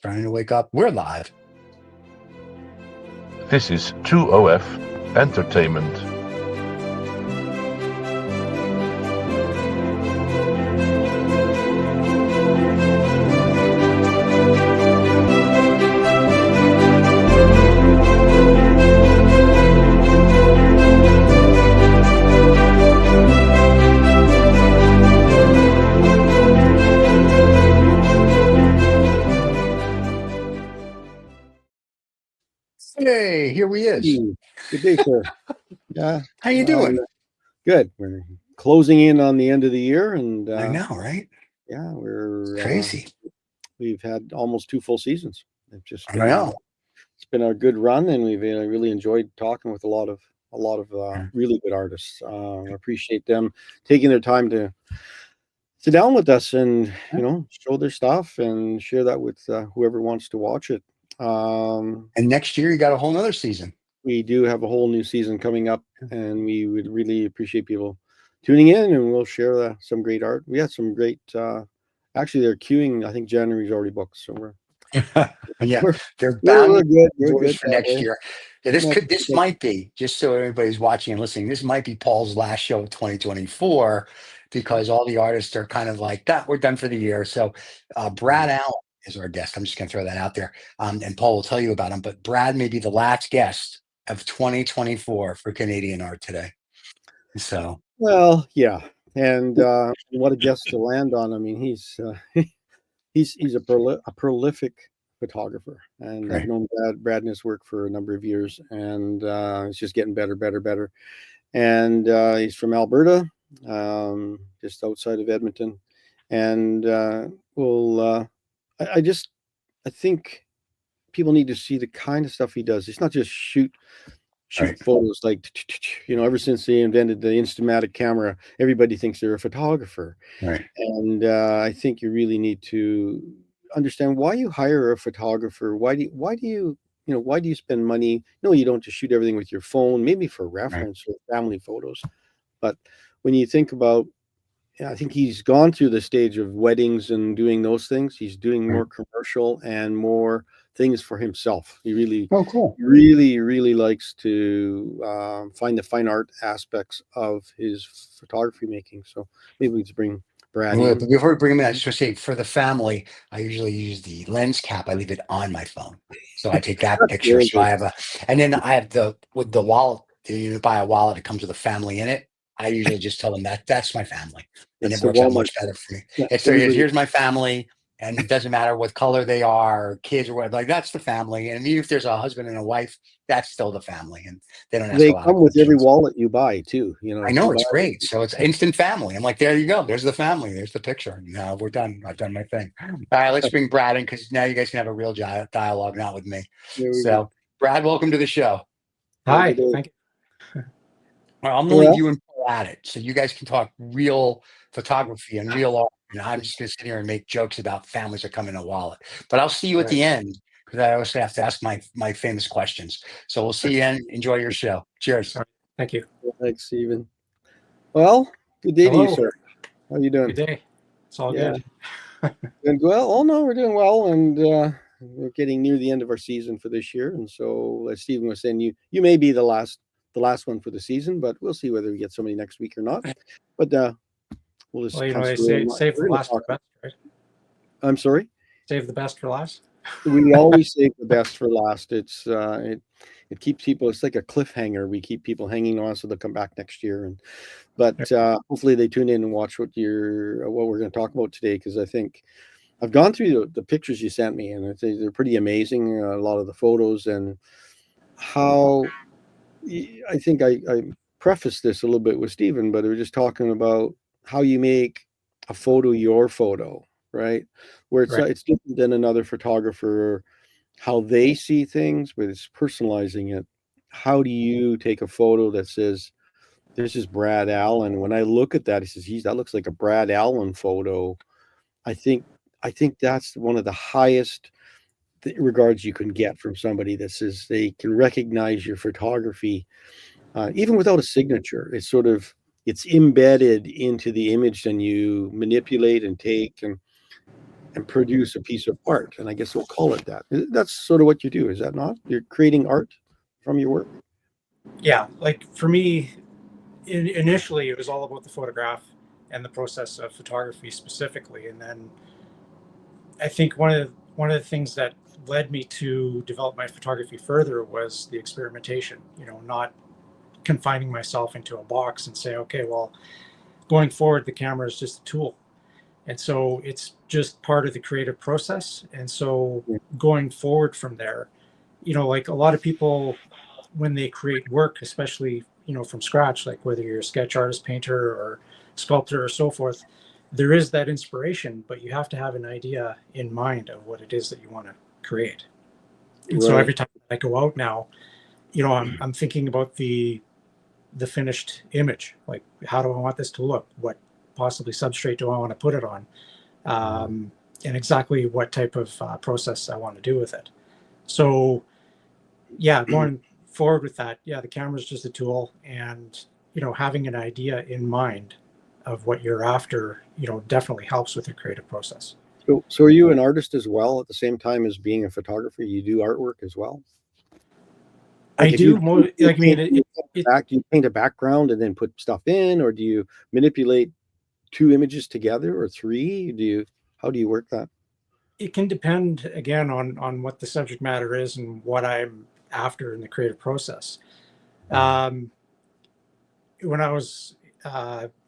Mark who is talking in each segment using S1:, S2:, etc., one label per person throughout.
S1: Trying to wake up. We're live.
S2: This is 2OF Entertainment.
S1: Hey, here we is.
S3: Good day, sir. Yeah.
S1: How you doing?
S3: Good. We're closing in on the end of the year, and
S1: I know, right?
S3: yeah, we're
S1: Crazy.
S3: We've had almost 2 full seasons. It's just
S1: I know.
S3: it's been a good run, and we've really enjoyed talking with a lot of really good artists. I appreciate them taking their time to sit down with us and show their stuff and share that with whoever wants to watch it.
S1: And next year you got a whole nother season.
S3: We do have a whole new season coming up, and we would really appreciate people tuning in, and we'll share some great art. We had some great, actually they're queuing. I think January's already booked, so we're
S1: they're bound
S3: good
S1: for next year. Yeah, this might be, just so everybody's watching and listening, this might be Paul's last show of 2024, because all the artists are kind of like that. We're done for the year. So Brad Allen is our guest. I'm just going to throw that out there. And Paul will tell you about him, but Brad may be the last guest of 2024 for Canadian art today. So,
S3: well, yeah. And what a guest to land on. I mean, he's a prolific photographer, and I've known Brad and his work for a number of years, and it's just getting better. And he's from Alberta, just outside of Edmonton. And I think people need to see the kind of stuff he does. It's not just shoot photos like, ever since they invented the Instamatic camera, everybody thinks they're a photographer.
S1: Right.
S3: And I think you really need to understand why you hire a photographer. Why do you spend money? No, you don't just shoot everything with your phone, maybe for reference or family photos. But when you think about, I think he's gone through the stage of weddings and doing those things. He's doing more commercial and more things for himself. He really, really likes to find the fine art aspects of his photography making. So maybe we just bring Brad in.
S1: But before we bring him in, I just want to say, for the family, I usually use the lens cap. I leave it on my phone, so I take that picture. So I have and then I have with the wallet. You buy a wallet, it comes with a family in it. I usually just tell them that's my family, and it works out much better for me. Here's my family, and it doesn't matter what color they are, kids or whatever. Like, that's the family, and even if there's a husband and a wife, that's still the family, and they don't.
S3: They come with every wallet you buy too.
S1: I know, it's great. So it's instant family. I'm like, there you go. There's the family. There's the picture. No, we're done. I've done my thing. All right, let's bring Brad in, because now you guys can have a real dialogue, not with me. So, Brad, welcome to the show.
S4: Hi, thank you.
S1: Well, I'm going to leave you and Paul at it, so you guys can talk real photography and real art. And I'm just going to sit here and make jokes about families that come in a wallet. But I'll see you at the end, because I always have to ask my famous questions. So we'll see you and enjoy your show. Cheers.
S4: Right. Thank you.
S3: Thanks, Stephen. Well, good day to you, sir. How are you doing?
S4: Good day. It's all good.
S3: Doing well. Oh no, we're doing well, and we're getting near the end of our season for this year. And so, as Stephen was saying, you may be the last one for the season, but we'll see whether we get somebody next week or not. But we'll just
S4: save the last for best, right?
S3: I'm sorry?
S4: Save the best for last?
S3: We always save the best for last. It's it keeps people, it's like a cliffhanger. We keep people hanging on so they'll come back next year. But hopefully they tune in and watch what we're going to talk about today, because I think I've gone through the pictures you sent me, and I think they're pretty amazing. A lot of the photos, and how I think I prefaced this a little bit with Stephen, but we were just talking about how you make a photo your photo, right? Where it's different than another photographer, how they see things, but it's personalizing it. How do you take a photo that says, this is Brad Allen? When I look at that, he says, that looks like a Brad Allen photo. I think that's one of the highest regards you can get from somebody that says they can recognize your photography, even without a signature. It's embedded into the image, and you manipulate and take, and and produce a piece of art. And I guess we'll call it that. That's sort of what you do, is that not? You're creating art from your work?
S4: Yeah, like for me, initially it was all about the photograph and the process of photography specifically, and then I think one of the things that led me to develop my photography further was the experimentation. Not confining myself into a box and say, okay, well, going forward, the camera is just a tool. And so it's just part of the creative process. And so going forward from there, like a lot of people, when they create work, especially, from scratch, like whether you're a sketch artist, painter, or sculptor, or so forth, there is that inspiration, but you have to have an idea in mind of what it is that you want to create. And so every time I go out now, I'm thinking about the finished image. Like, how do I want this to look? What possibly substrate do I want to put it on? And exactly what type of process I want to do with it. So, yeah, going forward with that, the camera is just a tool, and having an idea in mind of what you're after, definitely helps with your creative process.
S3: So are you an artist as well at the same time as being a photographer? You do artwork as well?
S4: Like, I do.
S3: Do you paint a background and then put stuff in, or do you manipulate two images together, or three? How do you work that?
S4: It can depend, again, on what the subject matter is and what I'm after in the creative process. When I was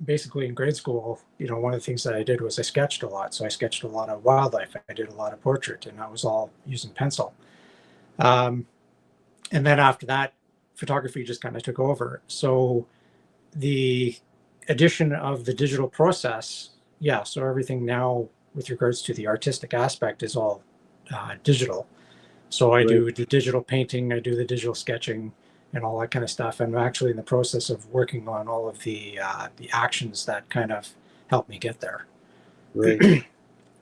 S4: basically in grade school, one of the things that I did was I sketched a lot. So I sketched a lot of wildlife. I did a lot of portrait, and that was all using pencil. And then after that, photography just kind of took over. So the addition of the digital process, so everything now with regards to the artistic aspect is all digital. So I do the digital painting, I do the digital sketching, and all that kind of stuff. I'm actually in the process of working on all of the actions that kind of help me get there.
S3: Right.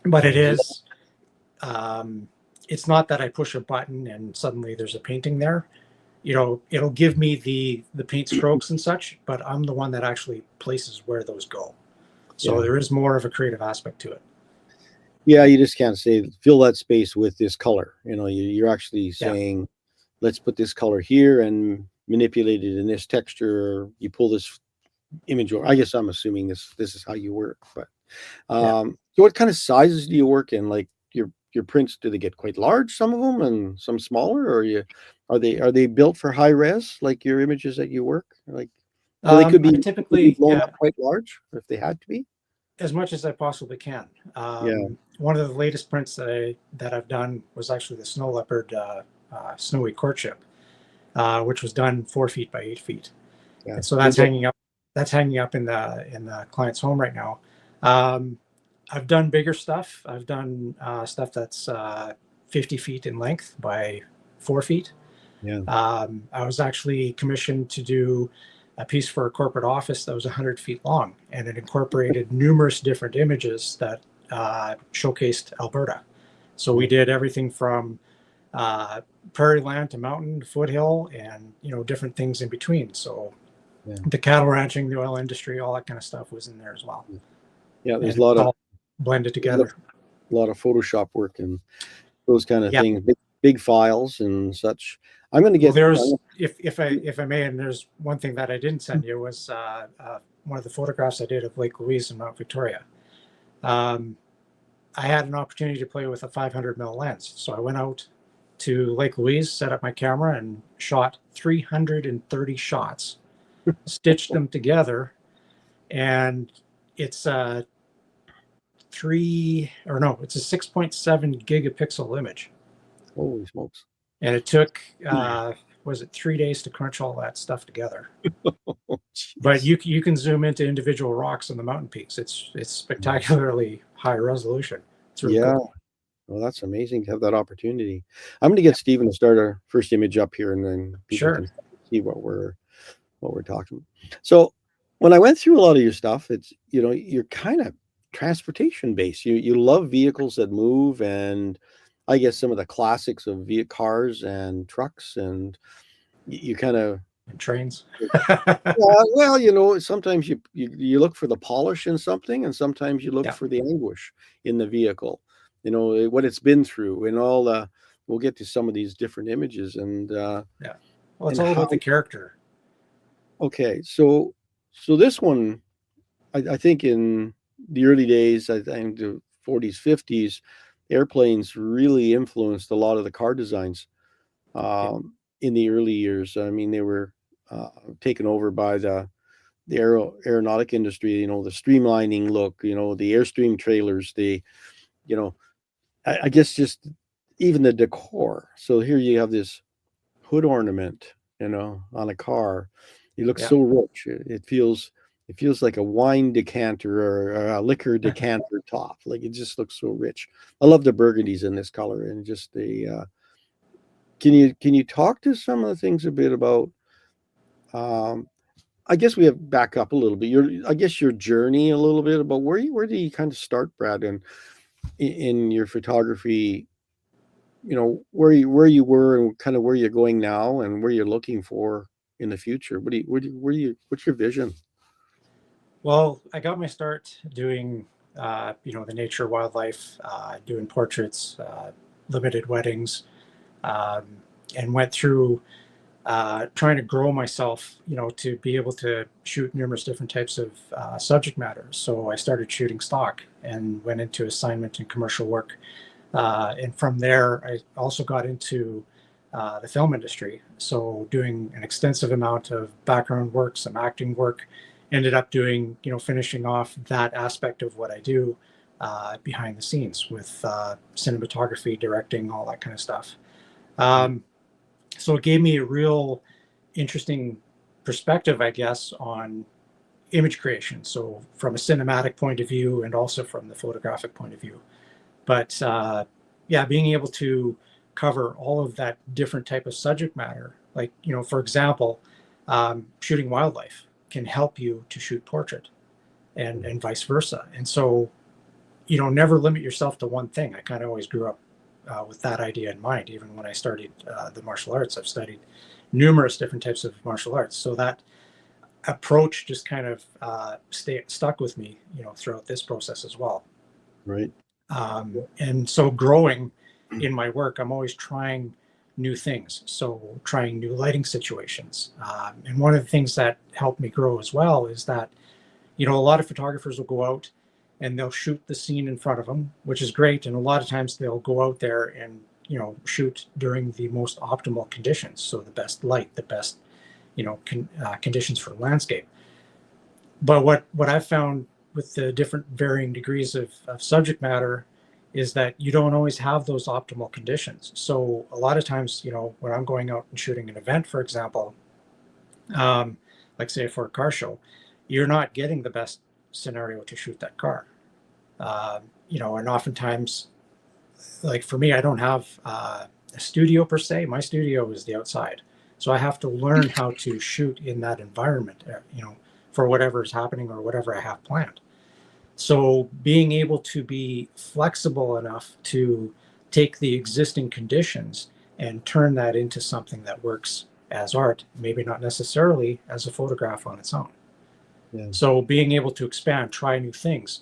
S4: But it is, it's not that I push a button and suddenly there's a painting there. It'll give me the paint strokes and such, but I'm the one that actually places where those go. So there is more of a creative aspect to it.
S3: Yeah, you just can't say fill that space with this color. You're actually saying, let's put this color here and manipulate it in this texture. Or you pull this image, or I guess I'm assuming this is how you work. But so what kind of sizes do you work in? Like your prints, do they get quite large, some of them, and some smaller, or are they built for high res, like your images that you work? Like, so they could be
S4: typically
S3: blown up quite large if they had to be.
S4: As much as I possibly can. One of the latest prints that I've done was actually the snow leopard snowy courtship, which was done 4 feet by 8 feet. And so that's hanging up. That's hanging up in the client's home right now. I've done bigger stuff. I've done stuff that's 50 feet in length by 4 feet. I was actually commissioned to do a piece for a corporate office that was 100 feet long, and it incorporated numerous different images that showcased Alberta. So we did everything from prairie land to mountain to foothill, and different things in between. So the cattle ranching, the oil industry, all that kind of stuff was in there as well.
S3: Yeah, there's a lot of
S4: blended together.
S3: A lot of Photoshop work and those kind of things, big files and such. I'm going to get.
S4: Well, if I may, and there's one thing that I didn't send you was one of the photographs I did of Lake Louise and Mount Victoria. I had an opportunity to play with a 500mm lens, so I went out to Lake Louise, set up my camera, and shot 330 shots, stitched them together, and it's a 6.7 gigapixel image.
S3: Holy smokes!
S4: And it took, was it 3 days to crunch all that stuff together? But you can zoom into individual rocks on the mountain peaks. It's spectacularly high resolution. It's really cool.
S3: Well, that's amazing to have that opportunity. I'm going to get Stephen to start our first image up here, and then people can see what we're talking about. So when I went through a lot of your stuff, it's you're kind of transportation based. You love vehicles that move, and I guess some of the classics of cars and trucks, and you kind of
S4: trains.
S3: Well, sometimes you look for the polish in something, and sometimes you look for the anguish in the vehicle. you know, what it's been through, and all the. We'll get to some of these different images, and
S4: Yeah. Well, it's all
S3: how.
S4: about the character.
S3: Okay, so this one, I think in the early days, I think the 40s, 50s, airplanes really influenced a lot of the car designs
S4: Yeah.
S3: in the early years. I mean, they were taken over by the aeronautic industry. You know, the streamlining look. You know, the Airstream trailers. The you know, I guess just even the decor. So here you have this hood ornament, you know, on a car. It looks
S4: Yeah.
S3: so rich. It feels like a wine decanter or a liquor decanter top. Like it just looks so rich. I love the burgundies in this color, and just the. Can you talk to some of the things a bit about? Um, I guess we have back up a little bit. I guess your journey a little bit about where do you kind of start, Brad, in your photography. You know where you were and kind of where you're going now and where you're looking for in the future. What's your vision?
S4: Well, I got my start doing, the nature, wildlife, doing portraits, limited weddings, um, and went through trying to grow myself, to be able to shoot numerous different types of subject matter. So I started shooting stock and went into assignment and commercial work. And from there, I also got into the film industry. So doing an extensive amount of background work, some acting work, ended up doing, finishing off that aspect of what I do behind the scenes with cinematography, directing, all that kind of stuff. Um, so it gave me a real interesting perspective, I guess, on image creation. So from a cinematic point of view and also from the photographic point of view. But yeah, being able to cover all of that different type of subject matter, like, for example, shooting wildlife can help you to shoot portrait and vice versa. And so, never limit yourself to one thing. I kind of always grew up with that idea in mind. Even when I started the martial arts, I've studied numerous different types of martial arts. So that approach just kind of stuck with me, throughout this process as well.
S3: Right.
S4: And so growing in my work, I'm always trying new things. So trying new lighting situations. And one of the things that helped me grow as well is that, a lot of photographers will go out and they'll shoot the scene in front of them, which is great. And a lot of times they'll go out there and, shoot during the most optimal conditions. So the best light, the best, conditions for landscape. But what I've found with the different varying degrees of subject matter is that you don't always have those optimal conditions. So a lot of times, when I'm going out and shooting an event, for example, um, like say for a car show, you're not getting the best scenario to shoot that car. And oftentimes, like for me, I don't have a studio per se. My studio is the outside, so I have to learn how to shoot in that environment. For whatever is happening or whatever I have planned. So being able to be flexible enough to take the existing conditions and turn that into something that works as art, maybe not necessarily as a photograph on its own.
S3: Yeah.
S4: So being able to expand, try new things.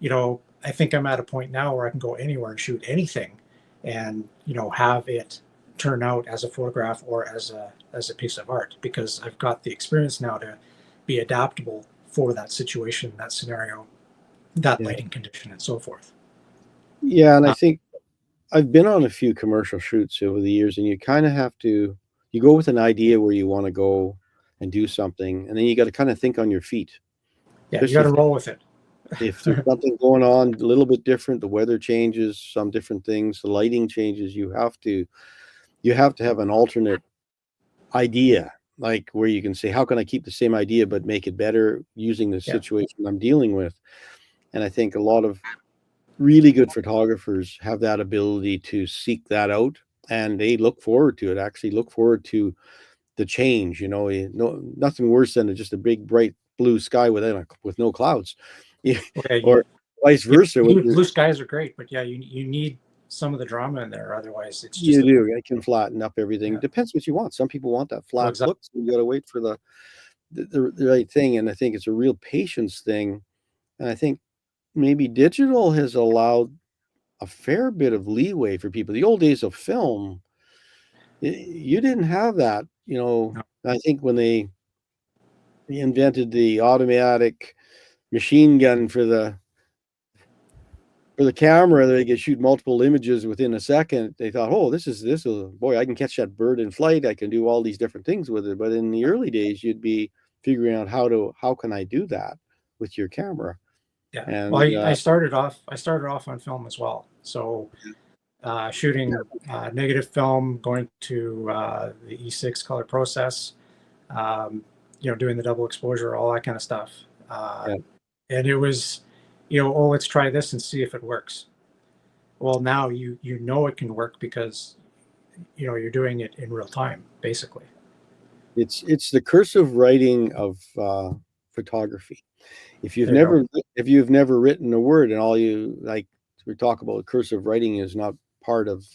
S4: I think I'm at a point now where I can go anywhere and shoot anything and, have it turn out as a photograph or as a piece of art because I've got the experience now to be adaptable for that situation, that scenario, that
S3: Yeah.
S4: lighting condition, and so forth.
S3: Yeah, and I
S4: Uh,
S3: think I've been on a few commercial shoots over the years, and you kind of have to you go with an idea where you want to go and do something, and then you got to kind of think on your feet,
S4: yeah, you got
S3: especially
S4: to roll with it.
S3: if there's something going on a little bit different, the weather changes, some different things, the lighting changes, you have to have an alternate idea, like where you can say, how can I keep the same idea but make it better using the
S4: Yeah,
S3: situation I'm dealing with? And I think a lot of really good photographers have that ability to seek that out, and they look forward to it, actually look forward to the change. Nothing worse than just a big bright blue sky with no clouds.
S4: okay.
S3: Or vice versa when
S4: Blue skies are great, but yeah, you need some of the drama in there. Otherwise, it's
S3: you
S4: just
S3: do. It can flatten up everything.
S4: yeah.
S3: Depends what you want. Some people want that
S4: Oh,
S3: flat
S4: exactly.
S3: look, so you got to wait for the right thing. And I think it's a real patience thing. And I think maybe digital has allowed a fair bit of leeway for people. The old days of film, you didn't have that.
S4: No.
S3: I think when they invented the automatic machine gun for the camera, they could shoot multiple images within a second. They thought, oh, this is boy, I can catch that bird in flight. I can do all these different things with it. But in the early days, you'd be figuring out how can I do that with your camera.
S4: Yeah.
S3: And
S4: Well, I started off on film as well. So shooting negative film, going to the E6 color process, doing the double exposure, all that kind of stuff.
S3: Yeah.
S4: And it was, let's try this and see if it works. Well, now you know it can work because you're doing it in real time, basically.
S3: It's the cursive writing of photography. If you've never written a word, and all you like we talk about cursive writing is not part of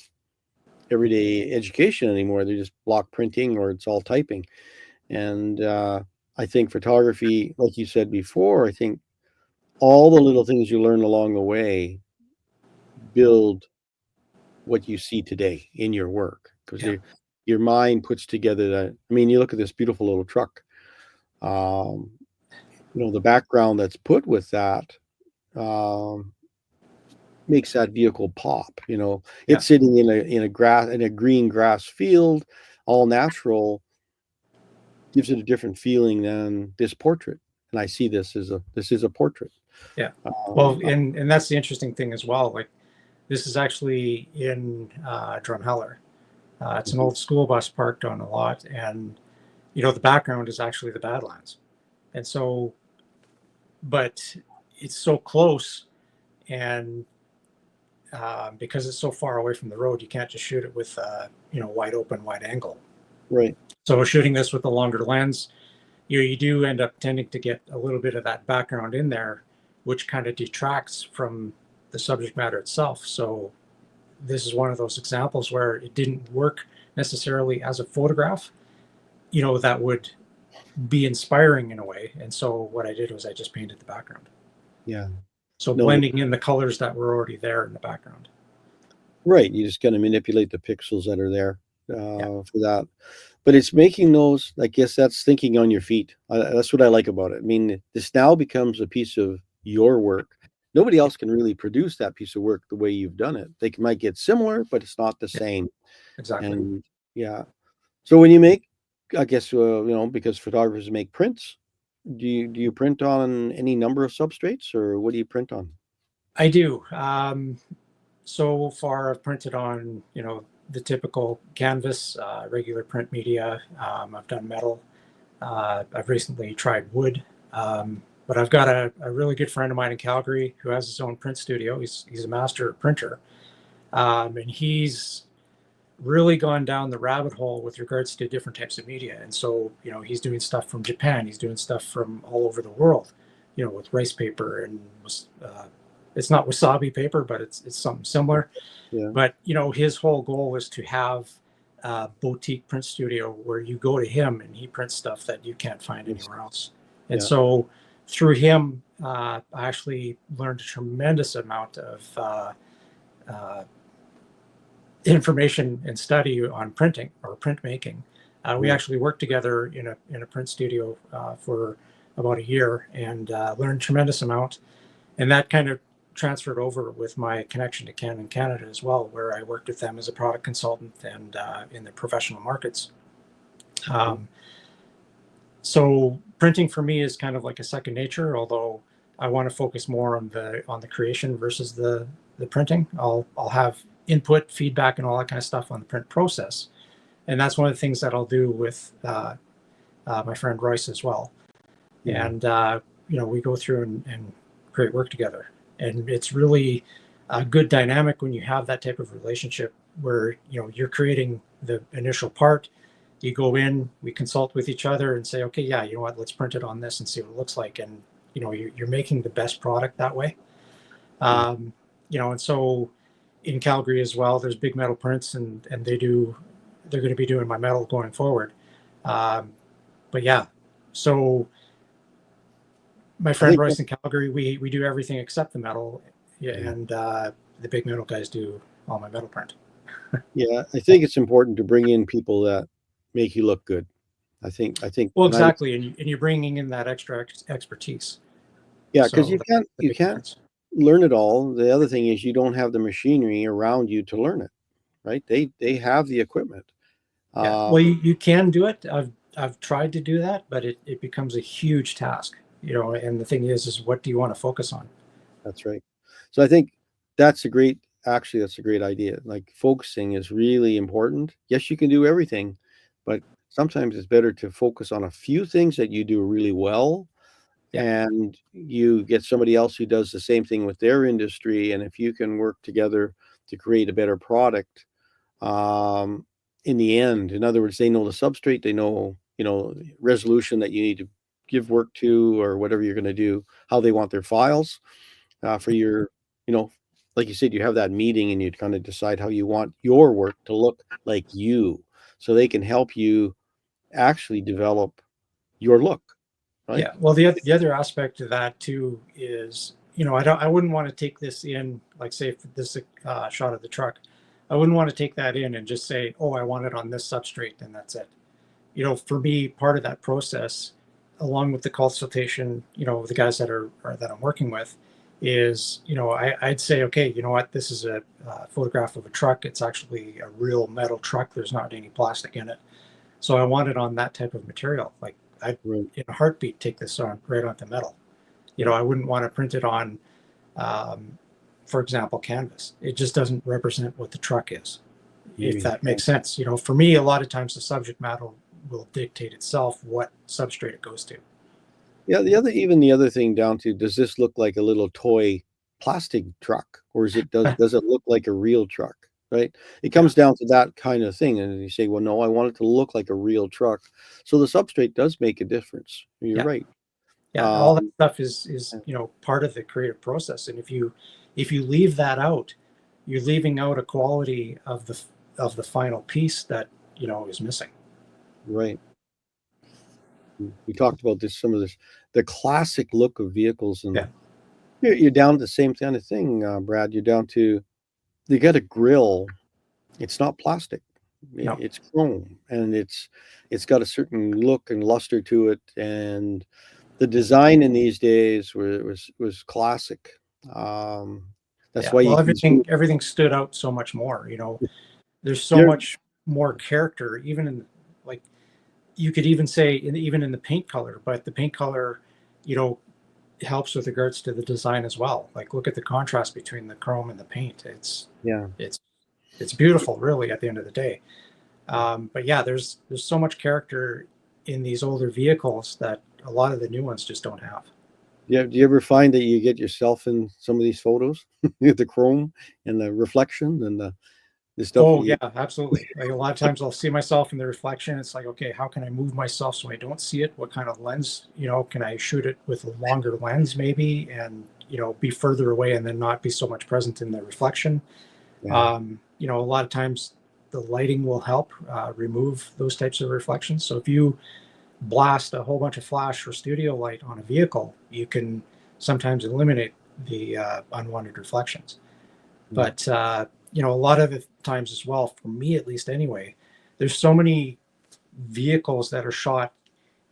S3: everyday education anymore. They're just block printing or it's all typing. And I think photography, like you said before, I think all the little things you learn along the way build what you see today in your work, because your mind puts together that. I mean, you look at this beautiful little truck. The background that's put with that makes that vehicle pop. It's sitting in a green grass field, all natural, gives it a different feeling than this portrait. And I see this is a portrait.
S4: Yeah. Well, and that's the interesting thing as well. Like, this is actually in Drumheller. It's an old school bus parked on a lot, and the background is actually the Badlands. And so, but it's so close, and because it's so far away from the road, you can't just shoot it with wide open, wide angle.
S3: Right.
S4: So shooting this with a longer lens, you do end up tending to get a little bit of that background in there, which kind of detracts from the subject matter itself. So this is one of those examples where it didn't work necessarily as a photograph, that would be inspiring in a way. And so what I did was I just painted the background.
S3: Yeah.
S4: So blending in the colors that were already there in the background.
S3: Right. You just got to manipulate the pixels that are there for that. But it's making those, I guess that's thinking on your feet. That's what I like about it. I mean, this now becomes a piece of your work. Nobody else can really produce that piece of work the way you've done it. They might get similar, but it's not the same.
S4: Exactly.
S3: And so when you make, I guess, because photographers make prints, do you print on any number of substrates, or what do you print on?
S4: I do. So far I've printed on, the typical canvas, regular print media. I've done metal. I've recently tried wood. But I've got a really good friend of mine in Calgary who has his own print studio. He's a master printer. And he's really gone down the rabbit hole with regards to different types of media. And so, he's doing stuff from Japan. He's doing stuff from all over the world, with rice paper and it's not wasabi paper, but it's something similar.
S3: Yeah.
S4: But, his whole goal is to have a boutique print studio where you go to him and he prints stuff that you can't find anywhere else. And so through him, I actually learned a tremendous amount of information and study on printing or printmaking. We actually worked together in a print studio for about a year and learned a tremendous amount. And that kind of transferred over with my connection to Canon Canada as well, where I worked with them as a product consultant and in the professional markets. So printing for me is kind of like a second nature, although I want to focus more on the creation versus the printing. I'll have input, feedback, and all that kind of stuff on the print process. And that's one of the things that I'll do with my friend Royce as well. Yeah. And, we go through and create work together. And it's really a good dynamic when you have that type of relationship where, you're creating the initial part. You go in, we consult with each other and say, okay, yeah, you know what, let's print it on this and see what it looks like. And, you're making the best product that way. And so in Calgary as well, there's Big Metal Prints and they're going to be doing my metal going forward. But yeah, so my friend Royce in Calgary, we do everything except the metal. Yeah. And the big metal guys do all my metal print.
S3: Yeah, I think it's important to bring in people that make you look good. I think,
S4: Well,
S3: and I would,
S4: exactly, and you're bringing in that extra expertise.
S3: yeah, because
S4: So that's the
S3: you
S4: big
S3: can't
S4: difference.
S3: learn it all. The other thing is you don't have the machinery around you to learn it, right? They have the equipment.
S4: Yeah.
S3: Um,
S4: Well, you can do it. I've tried to do that, but it becomes a huge task, and the thing is what do you want to focus on?
S3: That's right. So I think that's a great, actually, that's a great idea. Like focusing is really important. Yes, you can do everything, but sometimes it's better to focus on a few things that you do really well,
S4: Yeah.
S3: and you get somebody else who does the same thing with their industry. And if you can work together to create a better product, um, in the end, in other words, they know the substrate, they know, resolution that you need to give work to, or whatever you're going to do, how they want their files for your, you know, like you said, you have that meeting and you kind of decide how you want your work to look like you, so they can help you actually develop your look, right?
S4: Yeah. Well, the other aspect of that too is, I wouldn't want to take this in, like say if this shot of the truck, I wouldn't want to take that in and just say, oh, I want it on this substrate and that's it. For me, part of that process, along with the consultation, with the guys that I'm working with, is I'd say, okay, you know what, this is a photograph of a truck. It's actually a real metal truck. There's not any plastic in it, so I want it on that type of material. Like I,
S3: Right.
S4: in a heartbeat, take this on right onto metal. I wouldn't want to print it on, um, for example, canvas. It just doesn't represent what the truck is, if
S3: Maybe.
S4: that makes sense. For me, a lot of times the subject matter will dictate itself what substrate it goes to.
S3: Yeah, the other thing down to, does this look like a little toy plastic truck, or does it look like a real truck, right? It
S4: Yeah,
S3: comes down to that kind of thing, and you say, well, no, I want it to look like a real truck. So the substrate does make a difference. You're
S4: yeah,
S3: right.
S4: yeah. All that
S3: Um,
S4: stuff is part of the creative process, and if you leave that out, you're leaving out a quality of the final piece that is missing.
S3: right. We talked about this, some of this, the classic look of vehicles,
S4: Yeah,
S3: and you're down to the same kind of thing, Brad. You're down to, you got a grill. It's not plastic.
S4: no,
S3: It's chrome, and it's got a certain look and luster to it, and the design in these days was classic. Um, that's
S4: yeah.
S3: why
S4: Well,
S3: you can see
S4: everything stood out so much more. There's so
S3: there.
S4: much more character, even in like you could even say even in the paint color, but the paint color, you know, helps with regards to the design as well. Like look at the contrast between the chrome and the paint.
S3: Yeah,
S4: It's it's beautiful, really, at the end of the day. But yeah, there's so much character in these older vehicles that a lot of the new ones just don't have.
S3: do you ever find that you get yourself in some of these photos, the chrome and the reflection and the stuff that
S4: Oh
S3: you,
S4: yeah, absolutely. Like a lot of times I'll see myself in the reflection. It's like, okay, how can I move myself so I don't see it? What kind of lens, can I shoot it with a longer lens maybe and, be further away and then not be so much present in the reflection.
S3: yeah,
S4: A lot of times the lighting will help remove those types of reflections. So if you blast a whole bunch of flash or studio light on a vehicle, you can sometimes eliminate the unwanted reflections.
S3: yeah,
S4: But a lot of the times as well, for me at least anyway, there's so many vehicles that are shot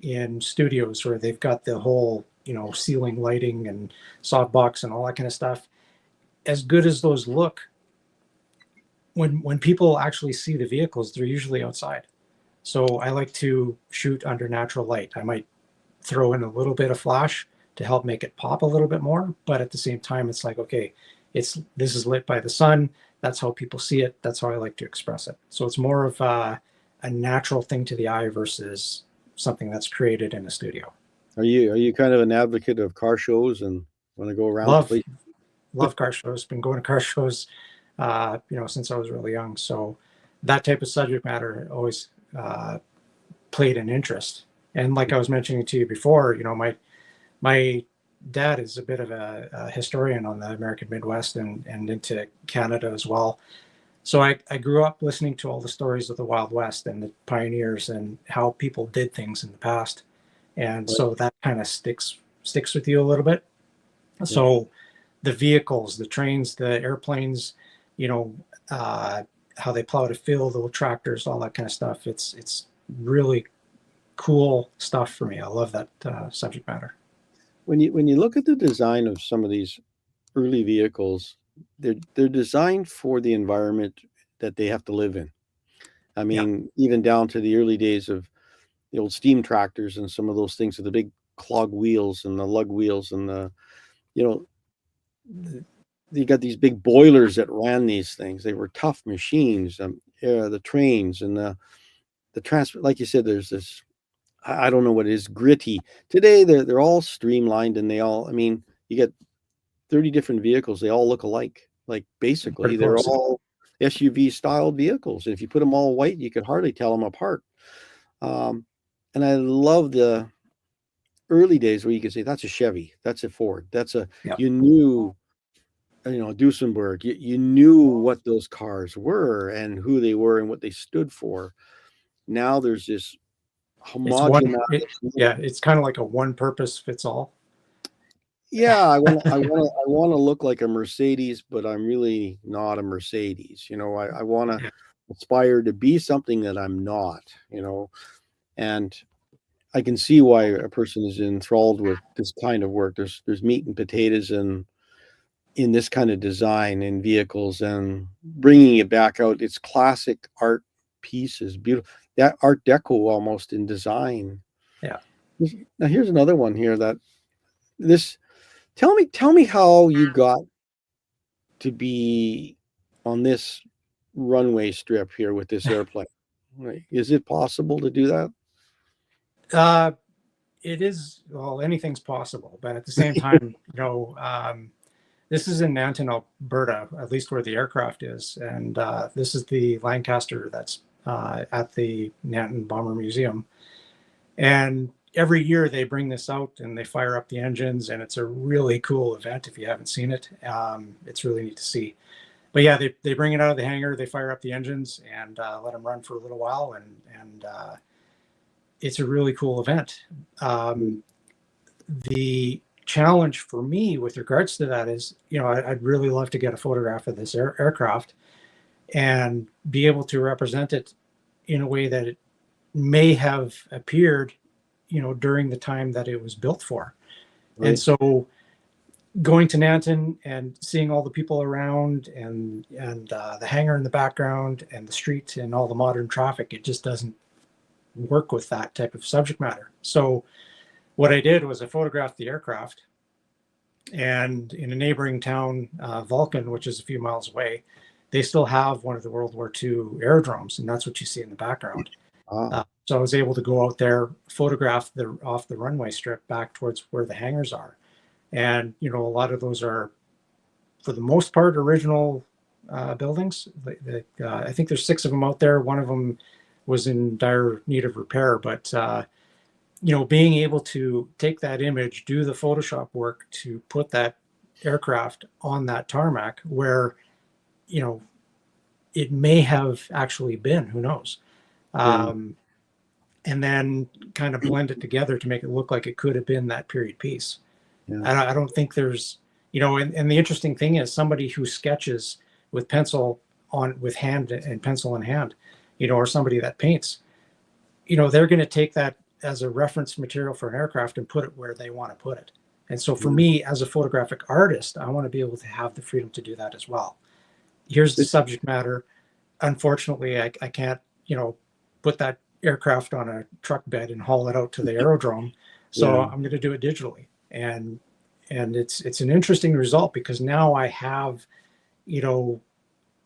S4: in studios where they've got the whole ceiling lighting and softbox and all that kind of stuff. As good as those look, when people actually see the vehicles, they're usually outside. So I like to shoot under natural light. I might throw in a little bit of flash to help make it pop a little bit more, but at the same time, it's like, okay, this is lit by the sun. That's how people see it. That's how I like to express it. So it's more of a natural thing to the eye versus something that's created in a studio.
S3: are you kind of an advocate of car shows and want to go around to
S4: Love
S3: places?
S4: love car shows. Been going to car shows, since I was really young. So that type of subject matter always played an interest. And like I was mentioning to you before, my dad is a bit of a historian on the American Midwest and into Canada as well. So I grew up listening to all the stories of the Wild West and the pioneers and how people did things in the past. And
S3: Right.
S4: so that kind of sticks with you a little bit.
S3: Yeah.
S4: So the vehicles, the trains, the airplanes, how they plow to fill, the tractors, all that kind of stuff. It's really cool stuff for me. I love that subject matter.
S3: When you look at the design of some of these early vehicles, they're designed for the environment that they have to live in. I mean, even down to the early days of the old steam tractors and some of those things with the big clog wheels and the lug wheels and you got these big boilers that ran these things. They were tough machines. The trains and the transport, like you said, there's this, I don't know what it is, gritty. Today they're all streamlined and you get 30 different vehicles. They all look alike. Like basically they're all SUV styled vehicles. If you put them all white, you could hardly tell them apart. And I love the early days where you could say that's a Chevy, that's a Ford, you knew, Duesenberg, you knew what those cars were and who they were and what they stood for. Now there's this homogenous.
S4: It's kind of like a one purpose fits all.
S3: Yeah, I want to look like a Mercedes, but I'm really not a Mercedes. I want to aspire to be something that I'm not. And I can see why a person is enthralled with this kind of work. There's meat and potatoes in this kind of design in vehicles and bringing it back out. It's classic art pieces, beautiful, that Art Deco almost in design.
S4: Yeah.
S3: Now here's another one here tell me how you got to be on this runway strip here with this airplane. Is it possible to do that?
S4: It is. Well, anything's possible, but at the same time, this is in Nanton, Alberta, at least where the aircraft is, and this is the Lancaster that's at the Nanton Bomber Museum. And every year they bring this out and they fire up the engines, and it's a really cool event. If you haven't seen it, it's really neat to see. But yeah, they bring it out of the hangar, they fire up the engines and let them run for a little while, and it's a really cool event. The challenge for me with regards to that is, I'd really love to get a photograph of this aircraft and be able to represent it in a way that it may have appeared, during the time that it was built for. Right. And so going to Nanton and seeing all the people around and the hangar in the background and the street and all the modern traffic, it just doesn't work with that type of subject matter. So what I did was I photographed the aircraft, and in a neighboring town, Vulcan, which is a few miles away, they still have one of the World War II aerodromes, and that's what you see in the background. So I was able to go out there, photograph off the runway strip back towards where the hangars are. And, a lot of those are, for the most part, original buildings. I think there's 6 of them out there. One of them was in dire need of repair, but being able to take that image, do the Photoshop work to put that aircraft on that tarmac where, it may have actually been, who knows? And then kind of blend it together to make it look like it could have been that period piece. Yeah. I don't think there's, and the interesting thing is somebody who sketches with pencil with hand and pencil in hand, or somebody that paints, they're going to take that as a reference material for an aircraft and put it where they want to put it. And so for me, as a photographic artist, I want to be able to have the freedom to do that as well. Here's the subject matter. Unfortunately, I can't, put that aircraft on a truck bed and haul it out to the aerodrome. So I'm going to do it digitally. And it's an interesting result because now I have,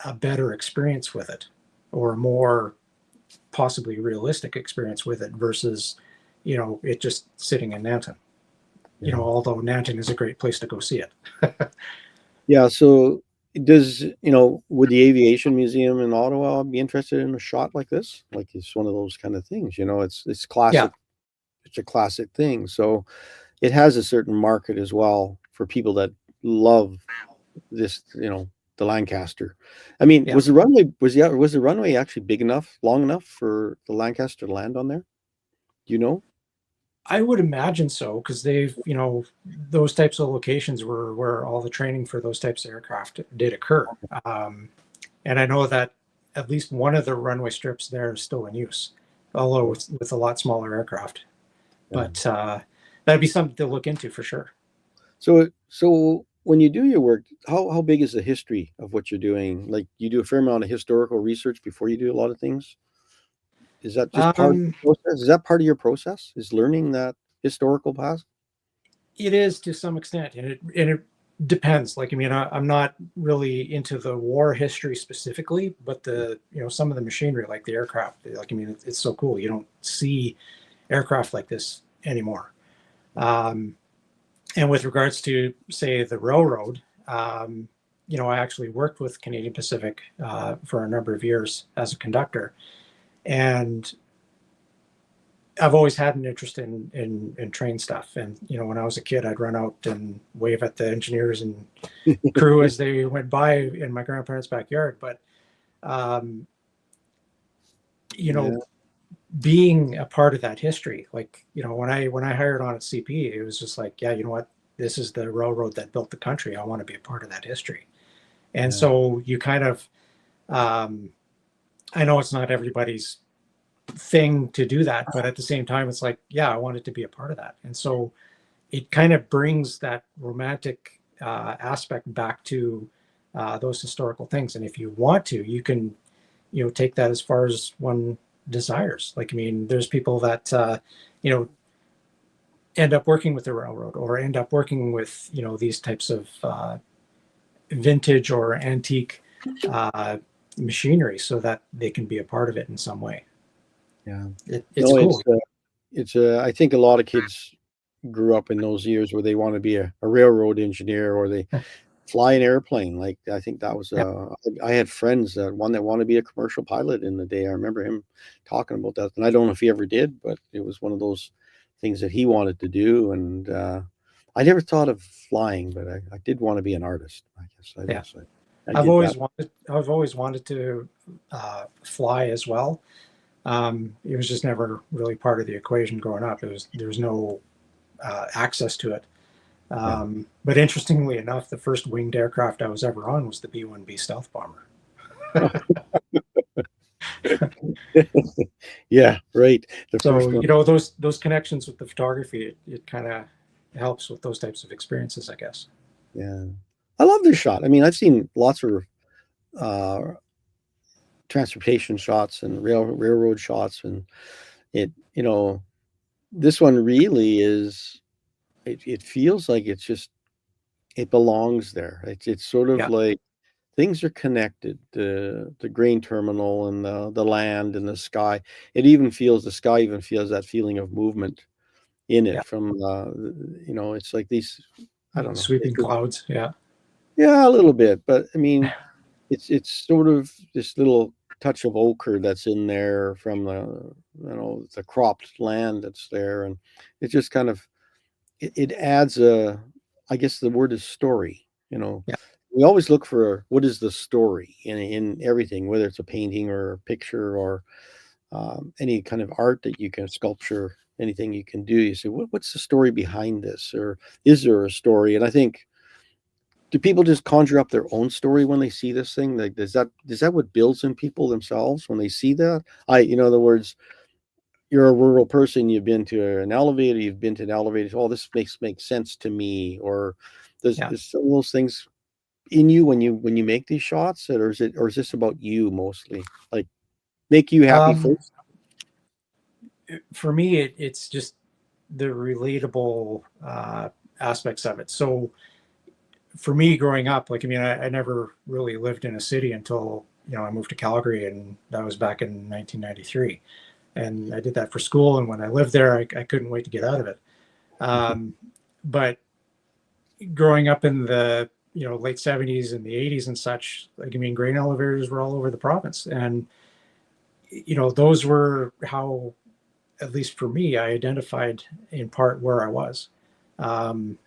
S4: a better experience with it, or a more possibly realistic experience with it versus, it just sitting in Nanton. Although Nanton is a great place to go see it.
S3: Yeah. So would the Aviation Museum in Ottawa be interested in a shot like this? Like it's one of those kind of things, it's classic. Yeah. It's a classic thing. So it has a certain market as well for people that love this, the Lancaster. I mean, was the runway actually big enough, long enough for the Lancaster to land on there? Do you know?
S4: I would imagine so, because they've, those types of locations were where all the training for those types of aircraft did occur. And I know that at least one of the runway strips there is still in use, although with a lot smaller aircraft.
S3: Yeah.
S4: But that'd be something to look into for sure.
S3: So when you do your work, how big is the history of what you're doing? Like, you do a fair amount of historical research before you do a lot of things? Is that just part of the process? Is that part of your process? Is learning that historical past?
S4: It is to some extent, and it depends. Like, I mean, I'm not really into the war history specifically, but some of the machinery, like the aircraft, like, I mean, it's so cool. You don't see aircraft like this anymore. And with regards to, say, the railroad, I actually worked with Canadian Pacific for a number of years as a conductor, and I've always had an interest in train stuff. And when I was a kid, I'd run out and wave at the engineers and crew as they went by in my grandparents' backyard. But
S3: Yeah.
S4: being a part of that history, like, when I hired on at CP, it was just like, yeah, you know what, this is the railroad that built the country. I want to be a part of that history. And so you kind of, I know it's not everybody's thing to do that, but at the same time, it's like, yeah, I wanted to be a part of that. And so it kind of brings that romantic aspect back to those historical things. And if you want to, you can, take that as far as one desires. Like, I mean, there's people that, end up working with the railroad, or end up working with, these types of vintage or antique machinery, so that they can be a part of it in some way.
S3: Yeah.
S4: It's cool.
S3: I think a lot of kids grew up in those years where they want to be a railroad engineer, or they fly an airplane. Like, I think that was, I had friends that wanted to be a commercial pilot in the day. I remember him talking about that. And I don't know if he ever did, but it was one of those things that he wanted to do. And I never thought of flying, but I did want to be an artist, I guess.
S4: I've always wanted to fly as well. It was just never really part of the equation growing up. There was no access to it. But interestingly enough, the first winged aircraft I was ever on was the B-1B stealth bomber.
S3: Yeah, right.
S4: So, those connections with the photography, it kind of helps with those types of experiences, I guess.
S3: Yeah. I love this shot. I mean, I've seen lots of transportation shots and railroad shots, and this one really is, it feels like it belongs there. It's sort of like things are connected, the grain terminal and the land and the sky. The sky even feels that feeling of movement in it from it's like these, I don't know,
S4: sweeping clouds. Yeah,
S3: a little bit, but I mean, it's sort of this little touch of ochre that's in there from the cropped land that's there, and it just kind of it adds I guess the word is story. We always look for what is the story in everything, whether it's a painting or a picture or any kind of art that you can sculpture, anything you can do. You say, what's the story behind this, or is there a story? And I think, do people just conjure up their own story when they see this thing? Like, is that what builds in people themselves when they see that? In other words, you're a rural person, you've been to an elevator, oh, this makes sense to me, or there's some of those things in you when you make these shots, or is this about you mostly, like make you happy first?
S4: For me, it's just the relatable aspects of it. So for me, growing up, like, I mean, I never really lived in a city until I moved to Calgary, and that was back in 1993. And I did that for school. And when I lived there, I couldn't wait to get out of it. But growing up in the late 70s and the 80s and such, like, I mean, grain elevators were all over the province, and those were how, at least for me, I identified in part where I was. And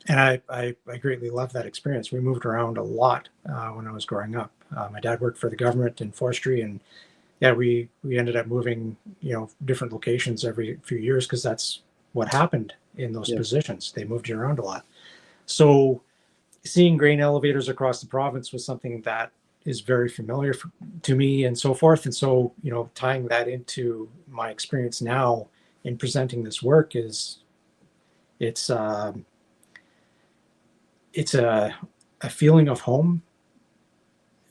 S4: I greatly loved that experience. We moved around a lot when I was growing up. My dad worked for the government in forestry, and we ended up moving different locations every few years, because that's what happened in those
S3: Yeah.
S4: positions. They moved you around a lot. So seeing grain elevators across the province was something that is very familiar to me and so forth. And so, tying that into my experience now in presenting this work it's a feeling of home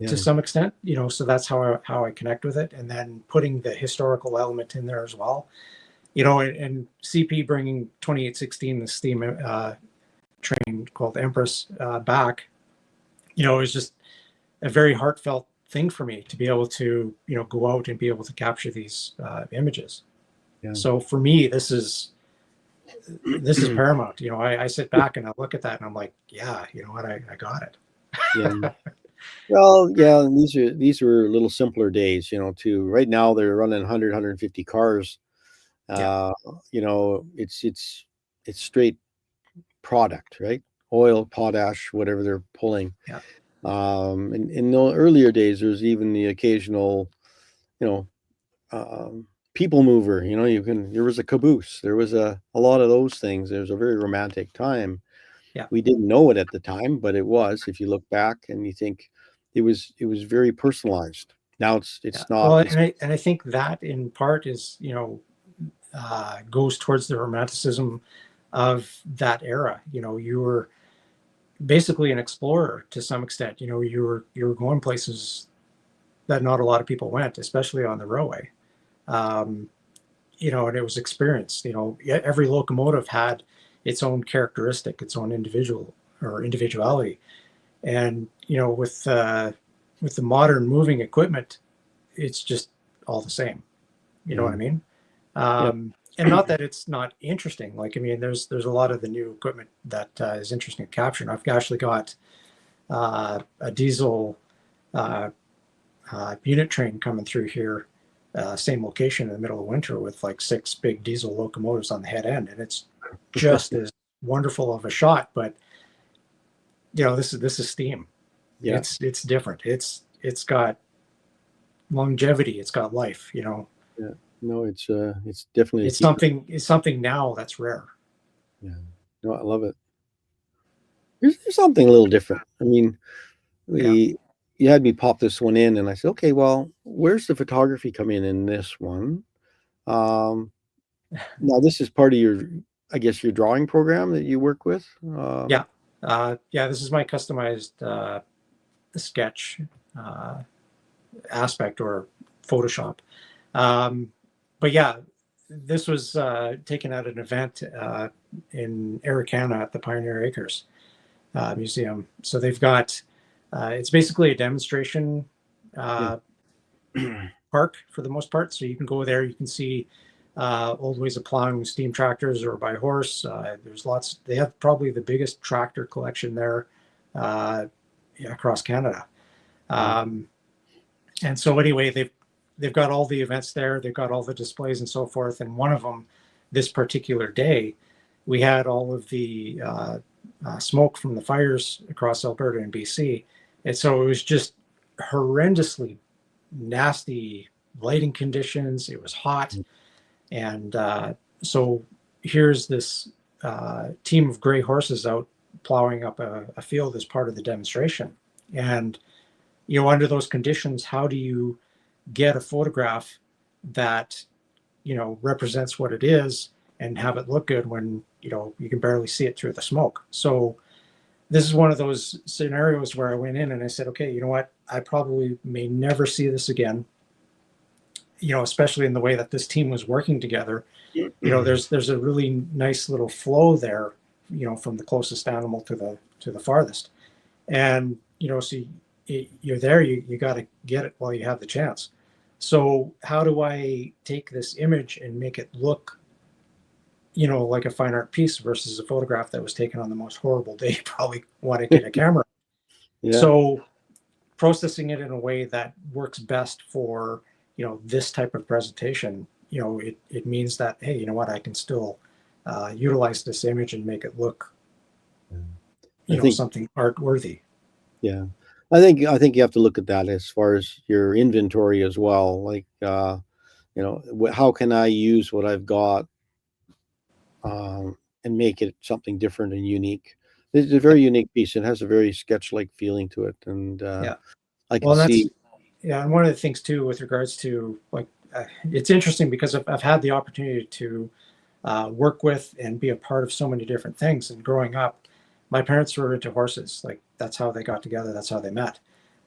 S4: to some extent, so that's how I connect with it. And then putting the historical element in there as well, and CP bringing 2816, the steam train called Empress, back, it was just a very heartfelt thing for me to be able to, go out and be able to capture these images.
S3: Yeah.
S4: So for me, this is paramount. I sit back and I look at that and I'm like, yeah, you know what, I got it.
S3: Yeah. Well, yeah, and these were a little simpler days, too. Right now they're running 100, 150 cars. It's straight product, right? Oil, potash, whatever they're pulling.
S4: Yeah.
S3: And in the earlier days, there's even the occasional, people mover. There was a caboose. There was a lot of those things. There's a very romantic time.
S4: Yeah.
S3: We didn't know it at the time, but it was. If you look back and you think it was very personalized. Now it's not.
S4: Well, and I think that in part is, goes towards the romanticism of that era. You were basically an explorer to some extent. You were going places that not a lot of people went, especially on the railway. And it was experience. Every locomotive had its own characteristic, its own individuality, and with the modern moving equipment, it's just all the same. You know what I mean? And not that it's not interesting. There's a lot of the new equipment that is interesting to capture. And I've actually got a diesel unit train coming through here, same location in the middle of winter with like 6 big diesel locomotives on the head end, and it's just as wonderful of a shot. But this is steam.
S3: Yeah.
S4: It's different. It's got longevity. It's got life.
S3: Yeah. No, it's definitely
S4: it's something now that's rare.
S3: Yeah. No, I love it. There's something a little different. You had me pop this one in, and I said, okay, well, where's the photography come in this one? Now this is part of your drawing program that you work with.
S4: Yeah. This is my customized sketch aspect, or Photoshop. But yeah, this was taken at an event in Arikana at the Pioneer Acres Museum. So they've got, it's basically a demonstration park for the most part. So you can go there, you can see old ways of plowing with steam tractors or by horse. There's lots. They have probably the biggest tractor collection there across Canada. And so anyway, they've got all the events there. They've got all the displays and so forth. And one of them, this particular day, we had all of the smoke from the fires across Alberta and BC. And so it was just horrendously nasty lighting conditions. It was hot. And so here's this team of gray horses out plowing up a field as part of the demonstration. And, under those conditions, how do you get a photograph that, represents what it is and have it look good when, you can barely see it through the smoke? So this is one of those scenarios where I went in and I said, okay, you know what? I probably may never see this again. Especially in the way that this team was working together. There's a really nice little flow there, from the closest animal to the farthest. And, so you're there, you got to get it while you have the chance. So how do I take this image and make it look, like a fine art piece versus a photograph that was taken on the most horrible day you probably want to get a camera?
S3: Yeah.
S4: So processing it in a way that works best for, this type of presentation, it means that, hey, you know what, I can still utilize this image and make it look, something art worthy.
S3: Yeah. I think you have to look at that as far as your inventory as well. Like, how can I use what I've got and make it something different and unique. It's a very unique piece. It has a very sketch-like feeling to it, and
S4: Yeah.
S3: I can
S4: Well, and that's
S3: see.
S4: yeah, and one of the things too with regards to like it's interesting because I've had the opportunity to work with and be a part of so many different things. And growing up, my parents were into horses. Like that's how they got together. That's how they met.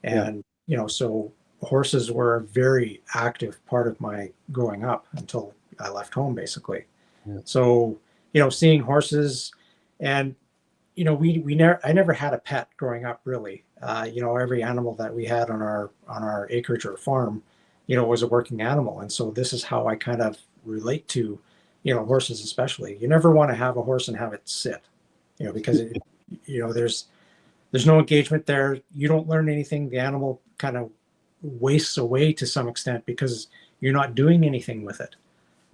S3: Yeah,
S4: And so horses were a very active part of my growing up until I left home, basically.
S3: yeah,
S4: So seeing horses, and we never I never had a pet growing up really. Every animal that we had on our acreage or farm, was a working animal, and so this is how I kind of relate to, horses especially. You never want to have a horse and have it sit, because there's no engagement there. You don't learn anything. The animal kind of wastes away to some extent because you're not doing anything with it,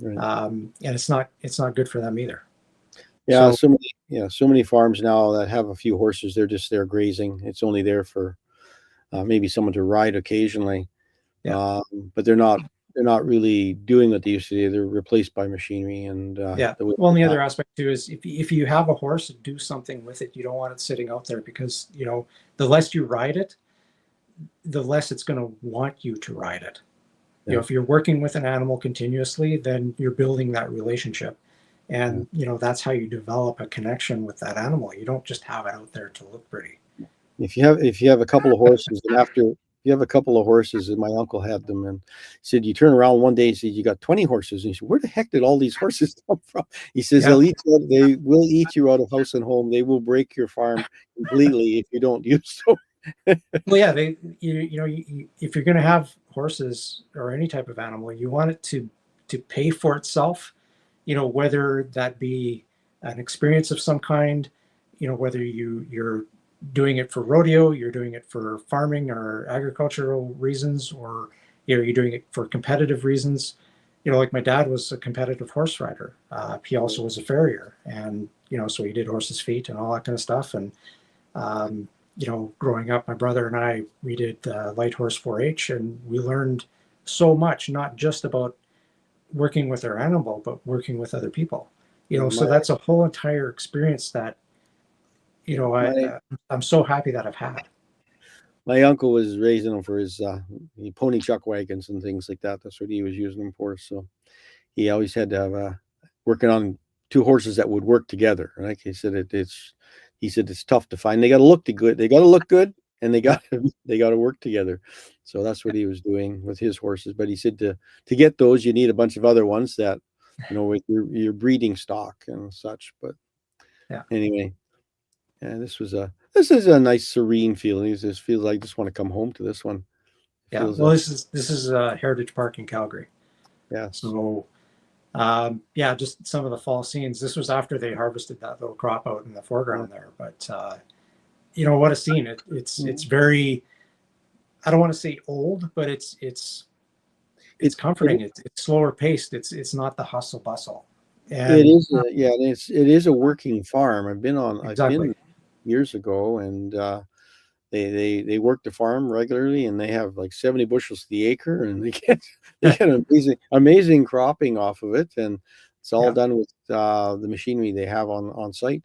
S3: right.
S4: and it's not good for them either.
S3: Yeah,
S4: So
S3: so many farms now that have a few horses, they're just there grazing. It's only there for maybe someone to ride occasionally,
S4: yeah.
S3: but they're not really doing what they used to do. They're replaced by machinery, and
S4: Yeah.
S3: the way
S4: Well, and the
S3: that.
S4: other aspect too is if you have a horse, do something with it. You don't want it sitting out there because, the less you ride it, the less it's going to want you to ride it.
S3: Yeah.
S4: If you're working with an animal continuously, then you're building that relationship. And, that's how you develop a connection with that animal. You don't just have it out there to look pretty.
S3: If you have a couple of horses, and after you have a couple of horses, and my uncle had them, and he said you turn around one day and said you got 20 horses, and he said, where the heck did all these horses come from? He says
S4: Yeah.
S3: they will eat you out of house and home. They will break your farm completely if you don't use them.
S4: Well, yeah, if you're going to have horses or any type of animal, you want it to pay for itself, whether that be an experience of some kind, whether you're doing it for rodeo, you're doing it for farming or agricultural reasons, or you're doing it for competitive reasons. Like my dad was a competitive horse rider. He also was a farrier, and so he did horses' feet and all that kind of stuff. And growing up, my brother and I, we did light horse 4-H, and we learned so much, not just about working with our animal, but working with other people. So
S3: My
S4: that's a whole entire experience that
S3: my
S4: I'm so happy that I've had.
S3: my uncle was raising them for his pony chuck wagons and things like that. That's what he was using them for. So he always had to have working on two horses that would work together. Like he said, he said it's tough to find. They got to look good. They got to look good, and they
S4: Yeah.
S3: got they got to work together. So that's what he was doing with his horses. But he said to get those, you need a bunch of other ones that with your breeding stock and such. But
S4: Yeah.
S3: anyway, yeah, this is a nice serene feeling. It just feels like I just want to come home to this one. It
S4: Yeah.
S3: feels
S4: Well, this is Heritage Park in Calgary.
S3: yes.
S4: So yeah, just some of the fall scenes. This was after they harvested that little crop out in the foreground there. But what a scene! It's very, I don't want to say old, but it's comforting. It's slower paced. It's not the hustle bustle.
S3: It
S4: And
S3: is and it is a working farm. I've
S4: exactly.
S3: been years ago, and they work the farm regularly, and they have like 70 bushels to the acre, and they get an amazing cropping off of it, and it's all
S4: Yeah.
S3: done with the machinery they have on site,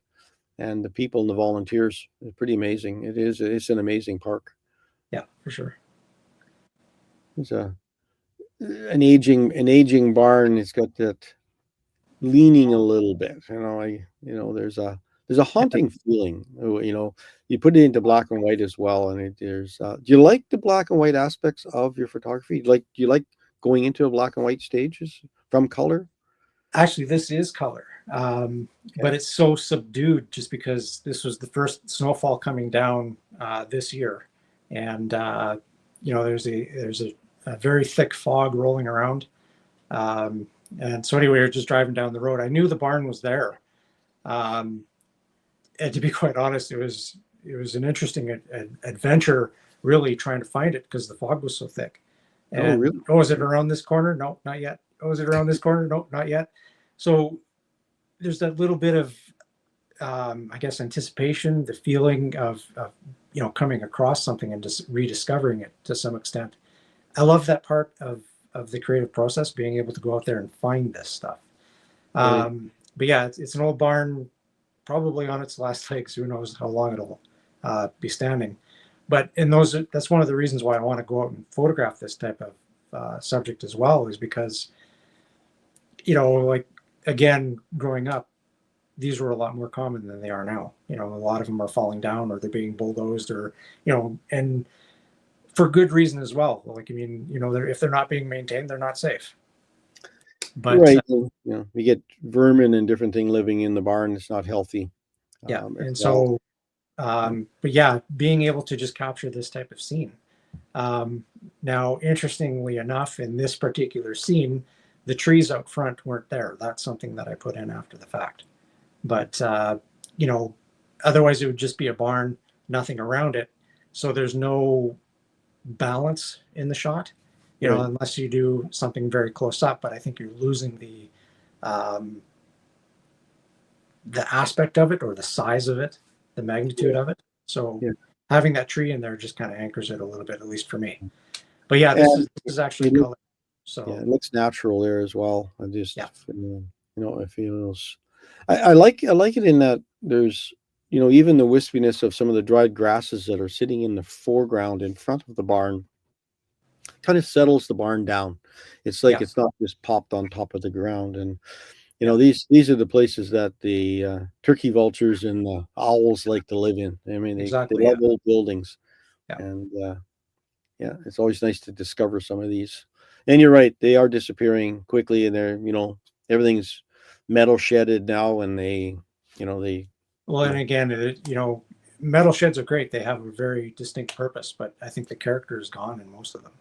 S3: and the people and the volunteers. It's pretty amazing. It's an amazing park.
S4: Yeah, for sure.
S3: It's an aging barn. It's got that leaning a little bit. There's a haunting feeling. You put it into black and white as well, and there's. Do you like the black and white aspects of your photography? Do you like going into a black and white stages from color?
S4: Actually, this is color, but it's so subdued just because this was the first snowfall coming down this year, and there's a very thick fog rolling around, and so anyway, we were just driving down the road. I knew the barn was there, and to be quite honest, it was an interesting adventure, really trying to find it because the fog was so thick.
S3: Oh,
S4: And
S3: really?
S4: is it around this corner? No, not yet. Oh, is it around this corner? No, not yet. So there's that little bit of, I guess, anticipation, the feeling of coming across something and just rediscovering it to some extent. I love that part of the creative process, being able to go out there and find this stuff.
S3: Right.
S4: but yeah, it's an old barn, probably on its last legs. Who knows how long it'll be standing. But that's one of the reasons why I want to go out and photograph this type of subject as well, is because, like, again, growing up, these were a lot more common than they are now. A lot of them are falling down, or they're being bulldozed, or, and for good reason as well. Like, I mean, if they're not being maintained, they're not safe. But
S3: right, you get vermin and different thing living in the barn. It's not healthy.
S4: yeah, and
S3: well.
S4: so, but yeah, being able to just capture this type of scene. Now, interestingly enough, in this particular scene, the trees out front weren't there. That's something that I put in after the fact. But otherwise it would just be a barn, nothing around it. So there's no balance in the shot,
S3: Right.
S4: unless you do something very close up. But I think you're losing the aspect of it, or the size of it, the magnitude of it. So having that tree in there just kind of anchors it a little bit, at least for me. But yeah, this is actually color. So
S3: yeah, it looks natural there as well. I just it feels. I like it in that there's even the wispiness of some of the dried grasses that are sitting in the foreground in front of the barn kind of settles the barn down. It's like it's not just popped on top of the ground. And these are the places that the turkey vultures and the owls like to live in. I mean, they love old buildings. And it's always nice to discover some of these. And you're right, they are disappearing quickly, and they're everything's metal shedded now, and
S4: well, and again, metal sheds are great. They have a very distinct purpose, but I think the character is gone in most of them.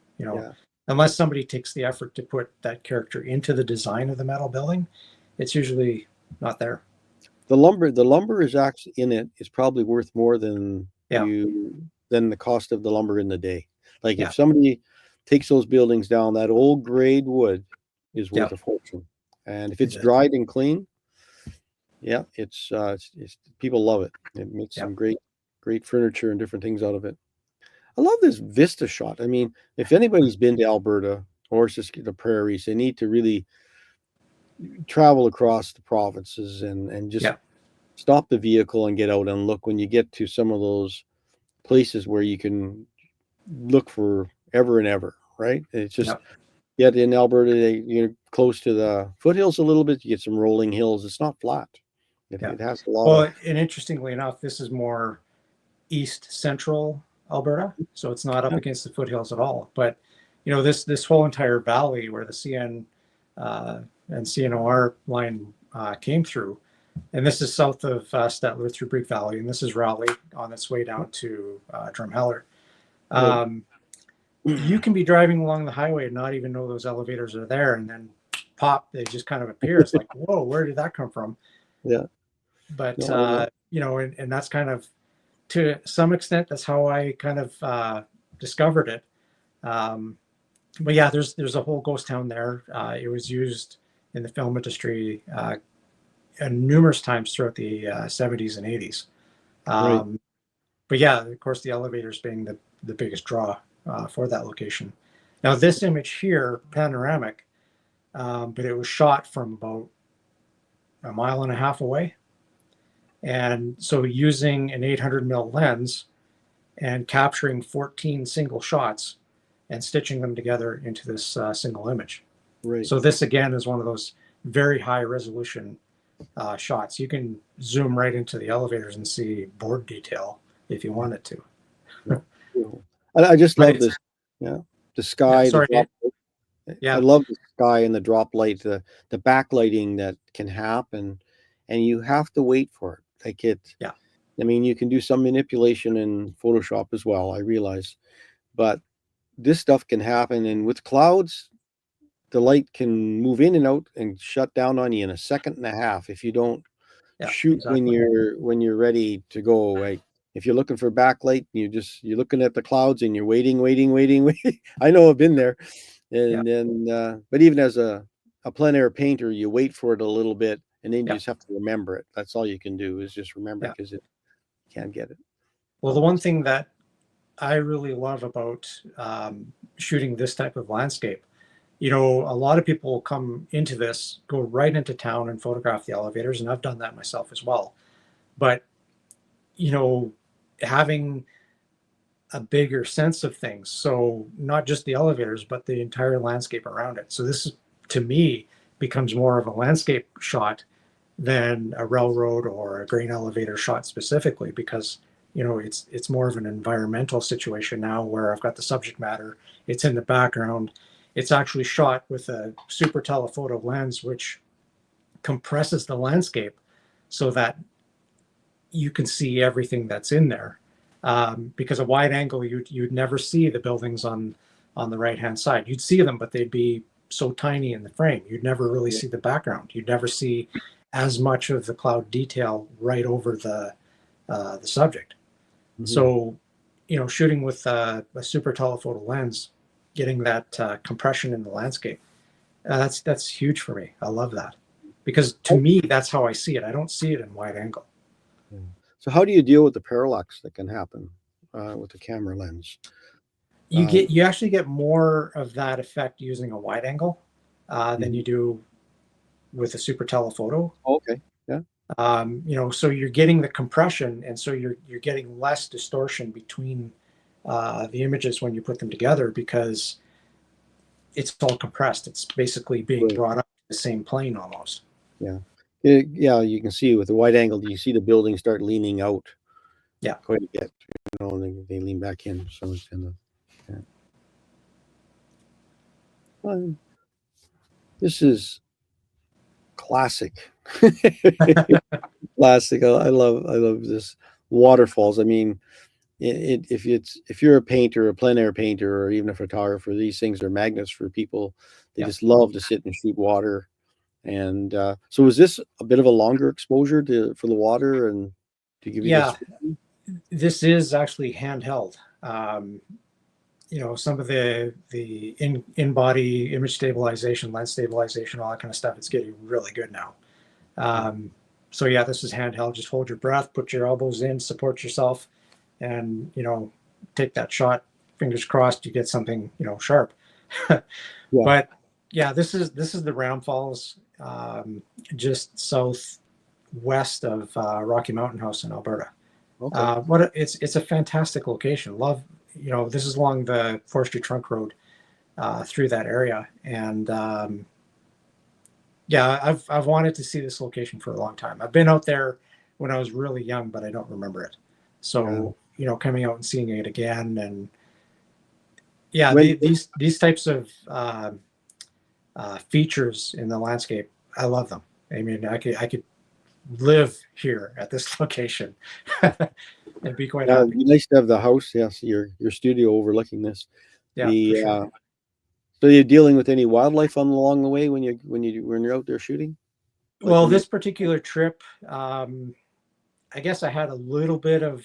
S4: Unless somebody takes the effort to put that character into the design of the metal building, it's usually not there.
S3: The lumber is actually in it is probably worth more than the cost of the lumber in the day. Like if somebody takes those buildings down, that old grade wood is worth a fortune. And if it's dried and clean, it's people love it. It makes some great furniture and different things out of it. I love this vista shot. I mean, if anybody's been to Alberta or just the prairies, they need to really travel across the provinces and just stop the vehicle and get out and look. When you get to some of those places where you can look for ever and ever, right? It's just yet in Alberta, you're close to the foothills a little bit. You get some rolling hills. It's not flat. It has a lot of.
S4: And interestingly enough, this is more east central Alberta, so it's not up against the foothills at all. But this whole entire valley where the CN and CNOR line came through, and this is south of Stettler through Break Valley, and this is Raleigh on its way down to Drumheller. You can be driving along the highway and not even know those elevators are there, and then pop, they just kind of appear. It's like, whoa, where did that come from? But and that's kind of, to some extent, that's how I kind of discovered it. But yeah, there's a whole ghost town there. It was used in the film industry numerous times throughout the 70s and 80s. But yeah, of course, the elevators being the biggest draw for that location. Now, this image here, panoramic, but it was shot from about a mile and a half away. And so using an 800mm lens and capturing 14 single shots and stitching them together into this single image. So this, again, is one of those very high resolution shots. You can zoom right into the elevators and see board detail if you wanted to.
S3: I just love this. The sky. I love the sky and the drop light, the backlighting that can happen, and you have to wait for it. Like I mean, you can do some manipulation in Photoshop as well, I realize, but this stuff can happen. And with clouds, the light can move in and out and shut down on you in a second and a half if you don't shoot when you're ready to go. Right? If you're looking for backlight, you're looking at the clouds and you're waiting. I know I've been there. And then, but even as a plein air painter, you wait for it a little bit, and then you just have to remember it. That's all you can do is just remember, because you can't get it.
S4: Well, the one thing that I really love about shooting this type of landscape you know, a lot of people come into this, go right into town and photograph the elevators, and I've done that myself as well. But, you know, having a bigger sense of things, so not just the elevators, but the entire landscape around it. So this, to me, becomes more of a landscape shot than a railroad or a grain elevator shot specifically, because you know it's more of an environmental situation now where I've got the subject matter, it's in the background, it's actually shot with a super telephoto lens which compresses the landscape so that you can see everything that's in there. Because a wide angle, you'd never see the buildings on the right hand side. You'd see them, but they'd be so tiny in the frame. You'd never really see the background. You'd never see as much of the cloud detail right over the subject.
S3: Mhm.
S4: So, you know, shooting with a super telephoto lens, getting that compression in the landscape, that's huge for me. I love that because to me, that's how I see it. I don't see it in wide angle.
S3: Yeah. So how do you deal with the parallax that can happen with the camera lens?
S4: You actually get more of that effect using a wide angle than you do with a super telephoto.
S3: Okay. Yeah.
S4: You know, so you're getting the compression, and so you're getting less distortion between the images when you put them together because it's all compressed. It's basically being
S3: Right.
S4: brought up to the same plane almost.
S3: Yeah. Yeah, you can see with the wide angle, you see the building start leaning out
S4: Yeah.
S3: quite a bit, you know, and they lean back in. So it's kind of, yeah. This is classic. Classic. I love this waterfalls. I mean, if you're a painter, a plein air painter, or even a photographer, these things are magnets for people. They
S4: Yeah.
S3: just love to sit and shoot water. And so, was this a bit of a longer exposure for the water and to give you
S4: Yeah,
S3: this?
S4: this is actually handheld. You know, some of the in body image stabilization, lens stabilization, all that kind of stuff. It's getting really good now. So yeah, this is handheld. Just hold your breath, put your elbows in, support yourself, and you know, take that shot. Fingers crossed, you get something sharp.
S3: Yeah.
S4: But yeah, this is the Ram Falls, just southwest of Rocky Mountain House in Alberta.
S3: Okay.
S4: It's a fantastic location. Love, you know, this is along the Forestry Trunk Road through that area, and yeah, I've wanted to see this location for a long time. I've been out there when I was really young, but I don't remember it. So you know, coming out and seeing it again, and yeah,
S3: When
S4: these types of features in the landscape, I love them. I mean, I could live here at this location and be quite
S3: it'd
S4: happy.
S3: be nice to have the house, yes, your studio overlooking this.
S4: Yeah,
S3: The
S4: for sure.
S3: So you're dealing with any wildlife along the way when you're out there shooting? Like
S4: Well,
S3: when you
S4: this particular trip, I guess I had a little bit of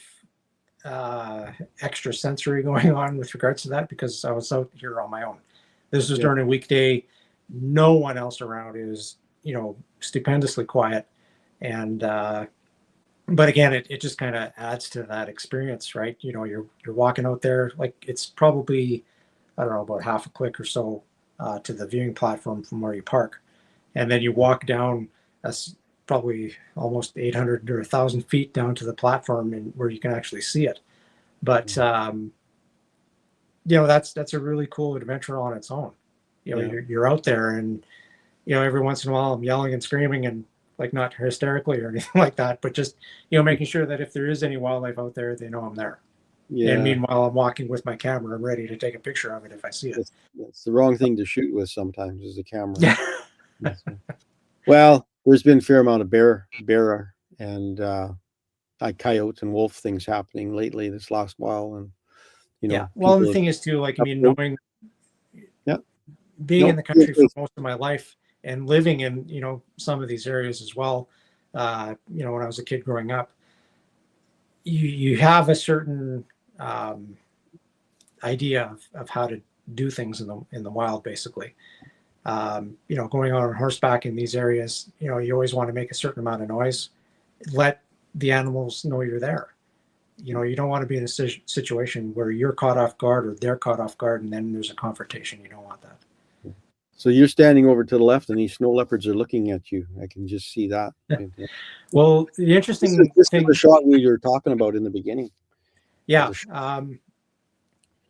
S4: extra sensory going on with regards to that because I was out here on my own. This was
S3: Yeah.
S4: during a weekday, no one else around. It was, you know, stupendously quiet. And but again, it just kind of adds to that experience, right? You know, you're walking out there, like it's probably, I don't know, about half a click or so to the viewing platform from where you park. And then you walk down, that's probably almost 800 or 1,000 feet down to the platform and where you can actually see it. But you know, that's a really cool adventure on its own. You know,
S3: Yeah.
S4: you're out there, and you know, every once in a while I'm yelling and screaming, and like not hysterically or anything like that, but just making sure that if there is any wildlife out there, they know I'm there. And
S3: Yeah.
S4: meanwhile, I'm walking with my camera. I'm ready to take a picture of it if I see it.
S3: That's the wrong thing to shoot with sometimes is a camera.
S4: Yeah.
S3: Well, there's been a fair amount of bear and like coyote and wolf things happening lately this last while, and
S4: Yeah. Well, and
S3: people
S4: the
S3: have
S4: thing is too, like, I mean,
S3: approached.
S4: knowing
S3: Yeah.
S4: being in
S3: No,
S4: the
S3: yeah,
S4: country for
S3: please.
S4: most of my life and living in, some of these areas as well, when I was a kid growing up, you have a certain um, idea of how to do things in the wild, basically. Going on horseback in these areas, you always want to make a certain amount of noise, let the animals know you're there. You don't want to be in a situation where you're caught off guard or they're caught off guard, and then there's a confrontation. You don't want that.
S3: So you're standing over to the left, and these snow leopards are looking at you. I can just see that.
S4: Well, the
S3: This
S4: interesting
S3: is
S4: thing,
S3: the shot we were talking about in the beginning.
S4: yeah,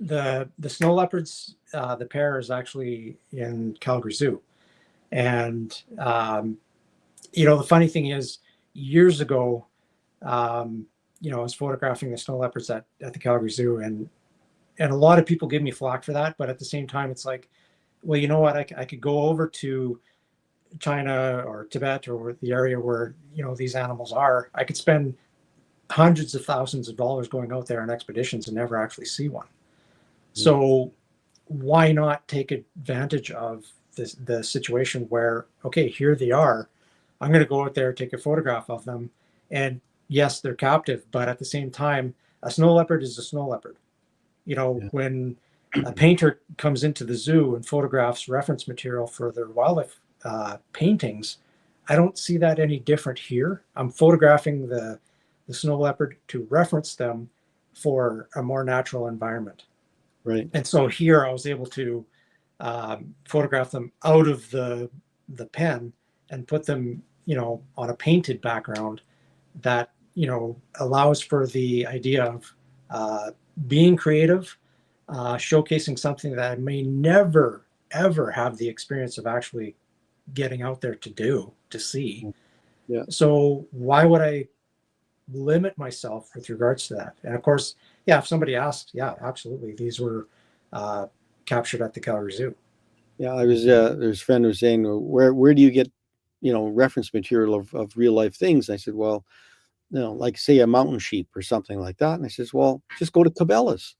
S4: the snow leopards, the pair is actually in Calgary Zoo, and the funny thing is, years ago, I was photographing the snow leopards at the Calgary Zoo, and a lot of people give me flack for that, but at the same time, it's like, well, you know what, I could go over to China or Tibet or the area where these animals are. I could spend hundreds of thousands of dollars going out there on expeditions and never actually see one. So why not take advantage of the situation where, okay, here they are. I'm going to go out there, take a photograph of them. And yes, they're captive, but at the same time, a snow leopard is a snow leopard. When a painter comes into the zoo and photographs reference material for their wildlife paintings, I don't see that any different here. I'm photographing the snow leopard to reference them for a more natural environment.
S3: Right.
S4: And so here I was able to photograph them out of the pen and put them, on a painted background that, allows for the idea of being creative, showcasing something that I may never, ever have the experience of actually getting out there to see.
S3: Yeah.
S4: So why would I limit myself with regards to that? And of course, yeah, if somebody asks, yeah, absolutely, these were captured at the Calgary Zoo.
S3: Yeah, I was there's a friend who was saying, where do you get reference material of real life things? And I said, well, like say a mountain sheep or something like that. And I says, well, just go to Cabela's.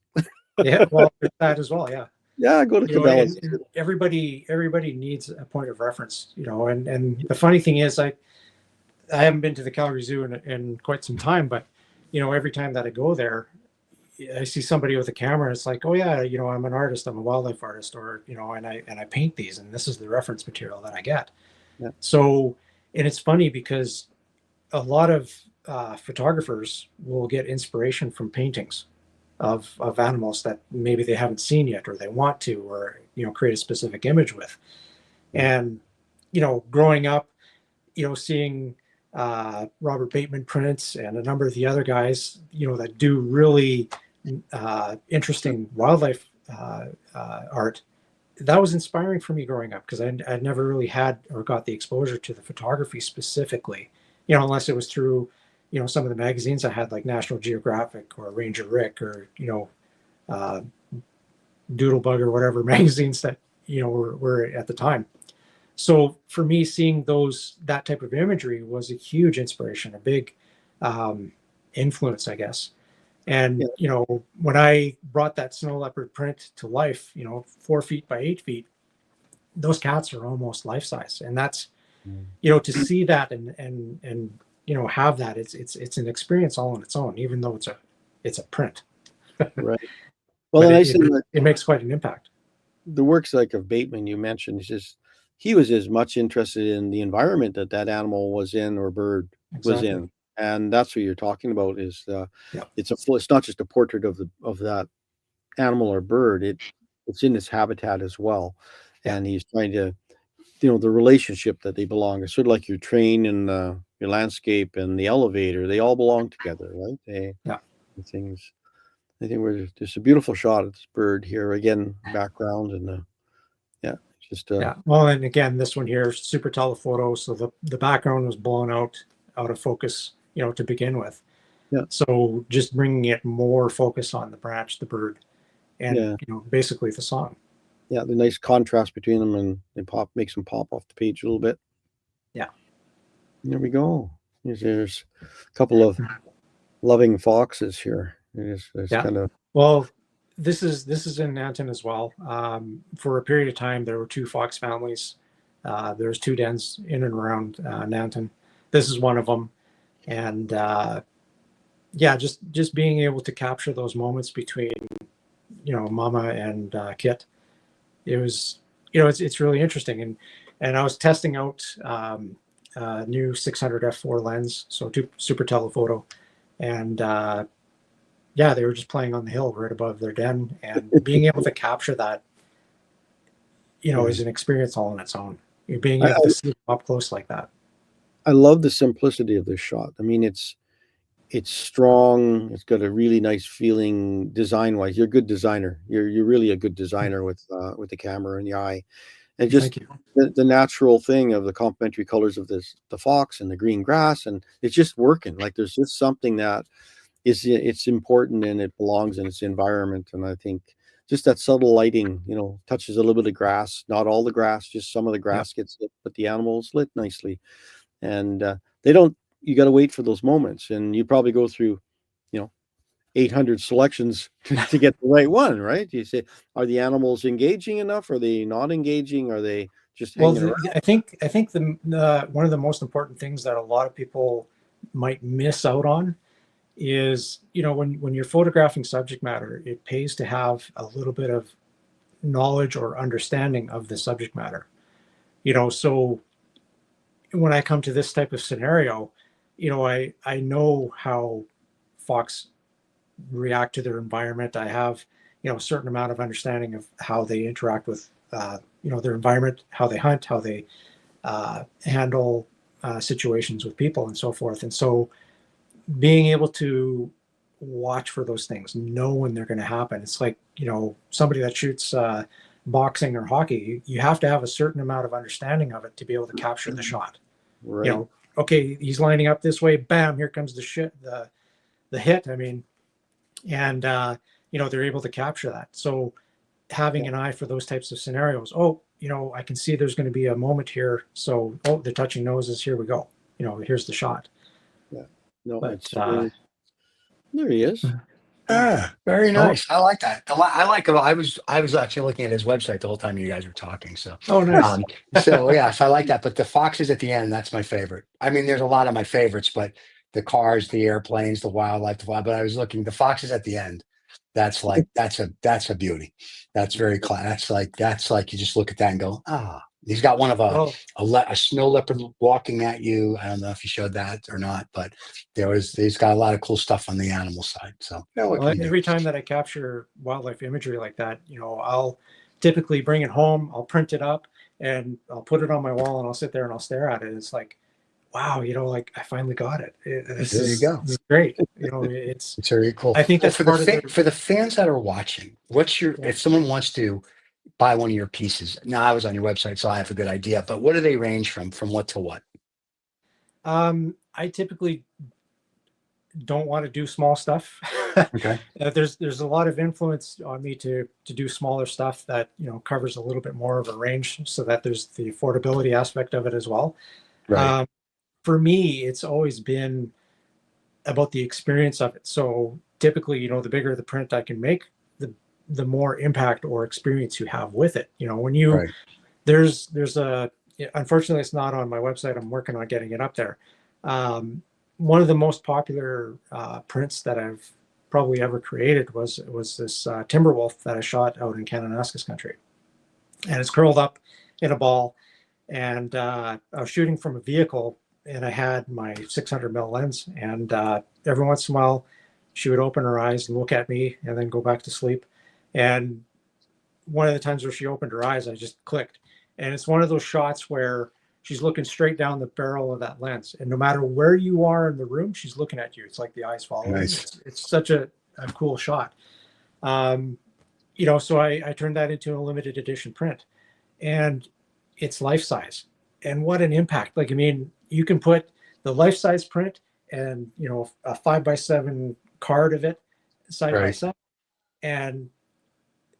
S4: Yeah, well, that as well, yeah.
S3: Yeah, go to Cabela's.
S4: And everybody needs a point of reference, and the funny thing is, I haven't been to the Calgary Zoo in quite some time, but every time that I go there, I see somebody with a camera. It's like, oh yeah, I'm an artist, I'm a wildlife artist, or and I paint these, and this is the reference material that I get.
S3: Yeah.
S4: So, and it's funny because a lot of photographers will get inspiration from paintings of animals that maybe they haven't seen yet, or they want to, or create a specific image with. And growing up, seeing Robert Bateman prints and a number of the other guys, that do really interesting wildlife art, that was inspiring for me growing up, because I'd never really had or got the exposure to the photography specifically, unless it was through, some of the magazines I had, like National Geographic or Ranger Rick or, Doodlebug or whatever magazines that, were at the time. So for me, seeing that type of imagery was a huge inspiration, a big influence, I guess. And, when I brought that snow leopard print to life, 4 feet by 8 feet, those cats are almost life size. And that's, to see that and have that, it's an experience all on its own, even though it's a print.
S3: Right. Well, and
S4: it makes quite an impact.
S3: The works like of Bateman you mentioned, he was as much interested in the environment that animal was in or bird was in, and that's what you're talking about. Is it's not just a portrait of that animal or bird; it's in its habitat as well, and he's trying to, the relationship that they belong. It's sort of like your train and your landscape and the elevator; they all belong together, right? The things. I think we're just a beautiful shot of this bird here again, background and just
S4: well, and again, this one here, super telephoto, so the background was blown out of focus, to begin with. So just bringing it more focus on the branch, the bird, and basically the song.
S3: The nice contrast between them, and they makes them pop off the page a little bit. There we go. There's a couple of loving foxes here. It's kind of,
S4: well, this is in Nanton as well. For a period of time, there were 2 fox families. There's 2 dens in and around Nanton. This is one of them, and just being able to capture those moments between, Mama and Kit. It was, it's really interesting, and I was testing out new 600 f4 lens, so super telephoto, and they were just playing on the hill right above their den, and being able to capture that, is an experience all on its own. You're being
S3: I,
S4: able to see them up close like that.
S3: I love the simplicity of this shot. I mean, it's strong. It's got a really nice feeling design wise. You're a good designer. You're really a good designer with the camera and the eye, and just
S4: Thank you.
S3: the natural thing of the complementary colors of the fox and the green grass, and it's just working. Like there's just something that it's important and it belongs in its environment. And I think just that subtle lighting, touches a little bit of grass, not all the grass, just some of the grass gets lit, but the animals lit nicely. And they don't. You got to wait for those moments, and you probably go through, 800 selections to get the right one, right? You say, are the animals engaging enough? Are they not engaging? Are they just hanging around?
S4: I think the one of the most important things that a lot of people might miss out on is, when you're photographing subject matter, it pays to have a little bit of knowledge or understanding of the subject matter. So when I come to this type of scenario, I know how fox react to their environment. I have, a certain amount of understanding of how they interact with, their environment, how they hunt, how they handle situations with people and so forth. And so being able to watch for those things, know when they're going to happen. It's like, somebody that shoots boxing or hockey, you have to have a certain amount of understanding of it to be able to capture the shot.
S3: Right.
S4: Okay, he's lining up this way, bam, here comes the hit. I mean, and they're able to capture that. So having an eye for those types of scenarios. I can see there's going to be a moment here. So, they're touching noses. Here we go. Here's the shot.
S3: Yeah. No,
S4: But
S3: there he is.
S1: Very nice. I like that. I like him. I was actually looking at his website the whole time you guys were talking. So
S4: nice.
S1: so I like that. But the foxes at the end, that's my favorite. I mean, there's a lot of my favorites, but the cars, the airplanes, the wildlife, but I was looking, the foxes at the end. That's a beauty. That's very class. That's like you just look at that and go, he's got one of a snow leopard walking at you. I don't know if you showed that or not, but he's got a lot of cool stuff on the animal side. So
S4: every time that I capture wildlife imagery like that, I'll typically bring it home, I'll print it up and I'll put it on my wall and I'll sit there and I'll stare at it. It's like, wow, I finally got it. This is great. It's
S1: very cool.
S4: I think that's
S1: for the fans that are watching. If someone wants to buy one of your pieces? Now, I was on your website, so I have a good idea. But what do they range from what to what?
S4: I typically don't want to do small stuff.
S1: Okay.
S4: There's a lot of influence on me to do smaller stuff that covers a little bit more of a range, so that there's the affordability aspect of it as well.
S1: Right.
S4: For me, it's always been about the experience of it. So typically, the bigger the print I can make, the more impact or experience you have with it. When you there's a, unfortunately it's not on my website. I'm working on getting it up there. One of the most popular prints that I've probably ever created was this timber wolf that I shot out in Canon Ambassador country, and it's curled up in a ball. And I was shooting from a vehicle, and I had my 600 mil lens, and every once in a while she would open her eyes and look at me and then go back to sleep. And one of the times where she opened her eyes, I just clicked. And it's one of those shots where she's looking straight down the barrel of that lens, and no matter where you are in the room, she's looking at you. It's like the eyes follow.
S1: Nice.
S4: It's such a cool shot. So I turned that into a limited edition print, and it's life size. And what an impact. You can put the life size print and, a 5x7 card of it side by side, and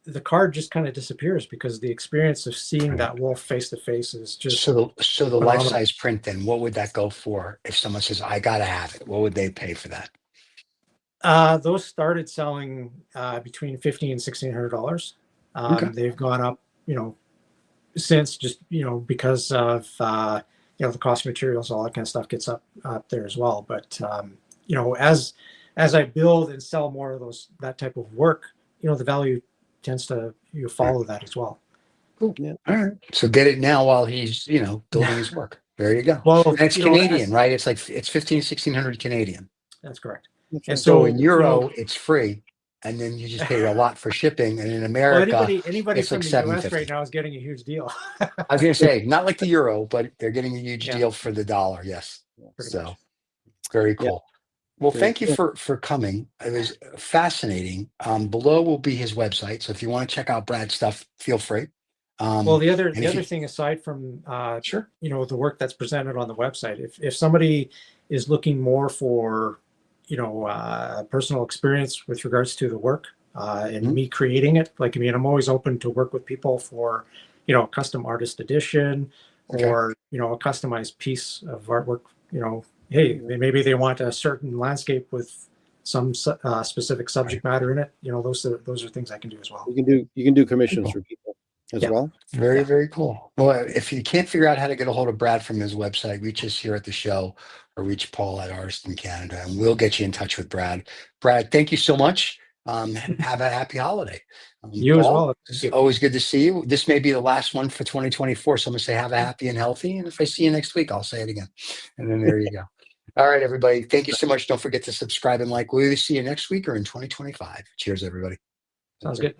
S4: the card just kind of disappears because the experience of seeing that wolf face to face is just
S1: so the life size print. Then what would that go for if someone says, I gotta have it? What would they pay for that?
S4: Those started selling between $1,500 and $1,600.
S1: Okay. They've
S4: gone up, since, just because of the cost of materials, all that kind of stuff gets up there as well. But as I build and sell more of that type of work, the value tends to follow that as well.
S1: Cool. Yeah. All right. So get it now while he's building his work. There you go. Well, and it's Canadian, right? It's like it's 1,500, 1,600 Canadian.
S4: That's correct.
S1: And so in euro, it's free, and then you just pay a lot for shipping. And in
S4: Well,
S1: America,
S4: anybody
S1: it's
S4: from
S1: like
S4: the US
S1: $7.50.
S4: right now is getting a huge deal.
S1: I was going to say, not like the euro, but they're getting a huge
S4: Yeah.
S1: deal for the dollar. Yes.
S4: Pretty
S1: So
S4: much.
S1: very
S3: Yeah.
S1: cool. Well,
S3: Very
S1: thank you
S3: cool.
S1: for coming. It was fascinating. Below will be his website. So if you want to check out Brad's stuff, feel free.
S4: Well, the
S1: And if
S4: other
S1: you,
S4: thing aside from
S1: sure.
S4: you know, the work that's presented on the website, if somebody is looking more for, you know, personal experience with regards to the work and
S1: Mhm.
S4: me creating it, like, I mean, I'm always open to work with people for, you know, a custom artist edition
S1: Okay.
S4: or, you know, a customized piece of artwork. You know, hey, maybe they want a certain landscape with some specific subject matter in it. You know, those are things I can do as well.
S3: You can do commissions
S1: Cool.
S3: for people as
S4: Yeah.
S3: well.
S1: Very,
S4: Yeah.
S1: very cool. Well, if you can't figure out how to get a hold of Brad from his website, reach us here at the show or reach Paul at Artist in Canada, and we'll get you in touch with Brad. Brad, thank you so much. Have a happy holiday.
S4: You as
S1: Paul,
S4: well.
S1: it's
S4: Thank you.
S1: always good to see you. This may be the last one for 2024. So I'm going to say have a happy and healthy. And if I see you next week, I'll say it again. And then there you go. All right, everybody. Thank you so much. Don't forget to subscribe and like. We'll either see you next week or in 2025. Cheers, everybody.
S4: Sounds good.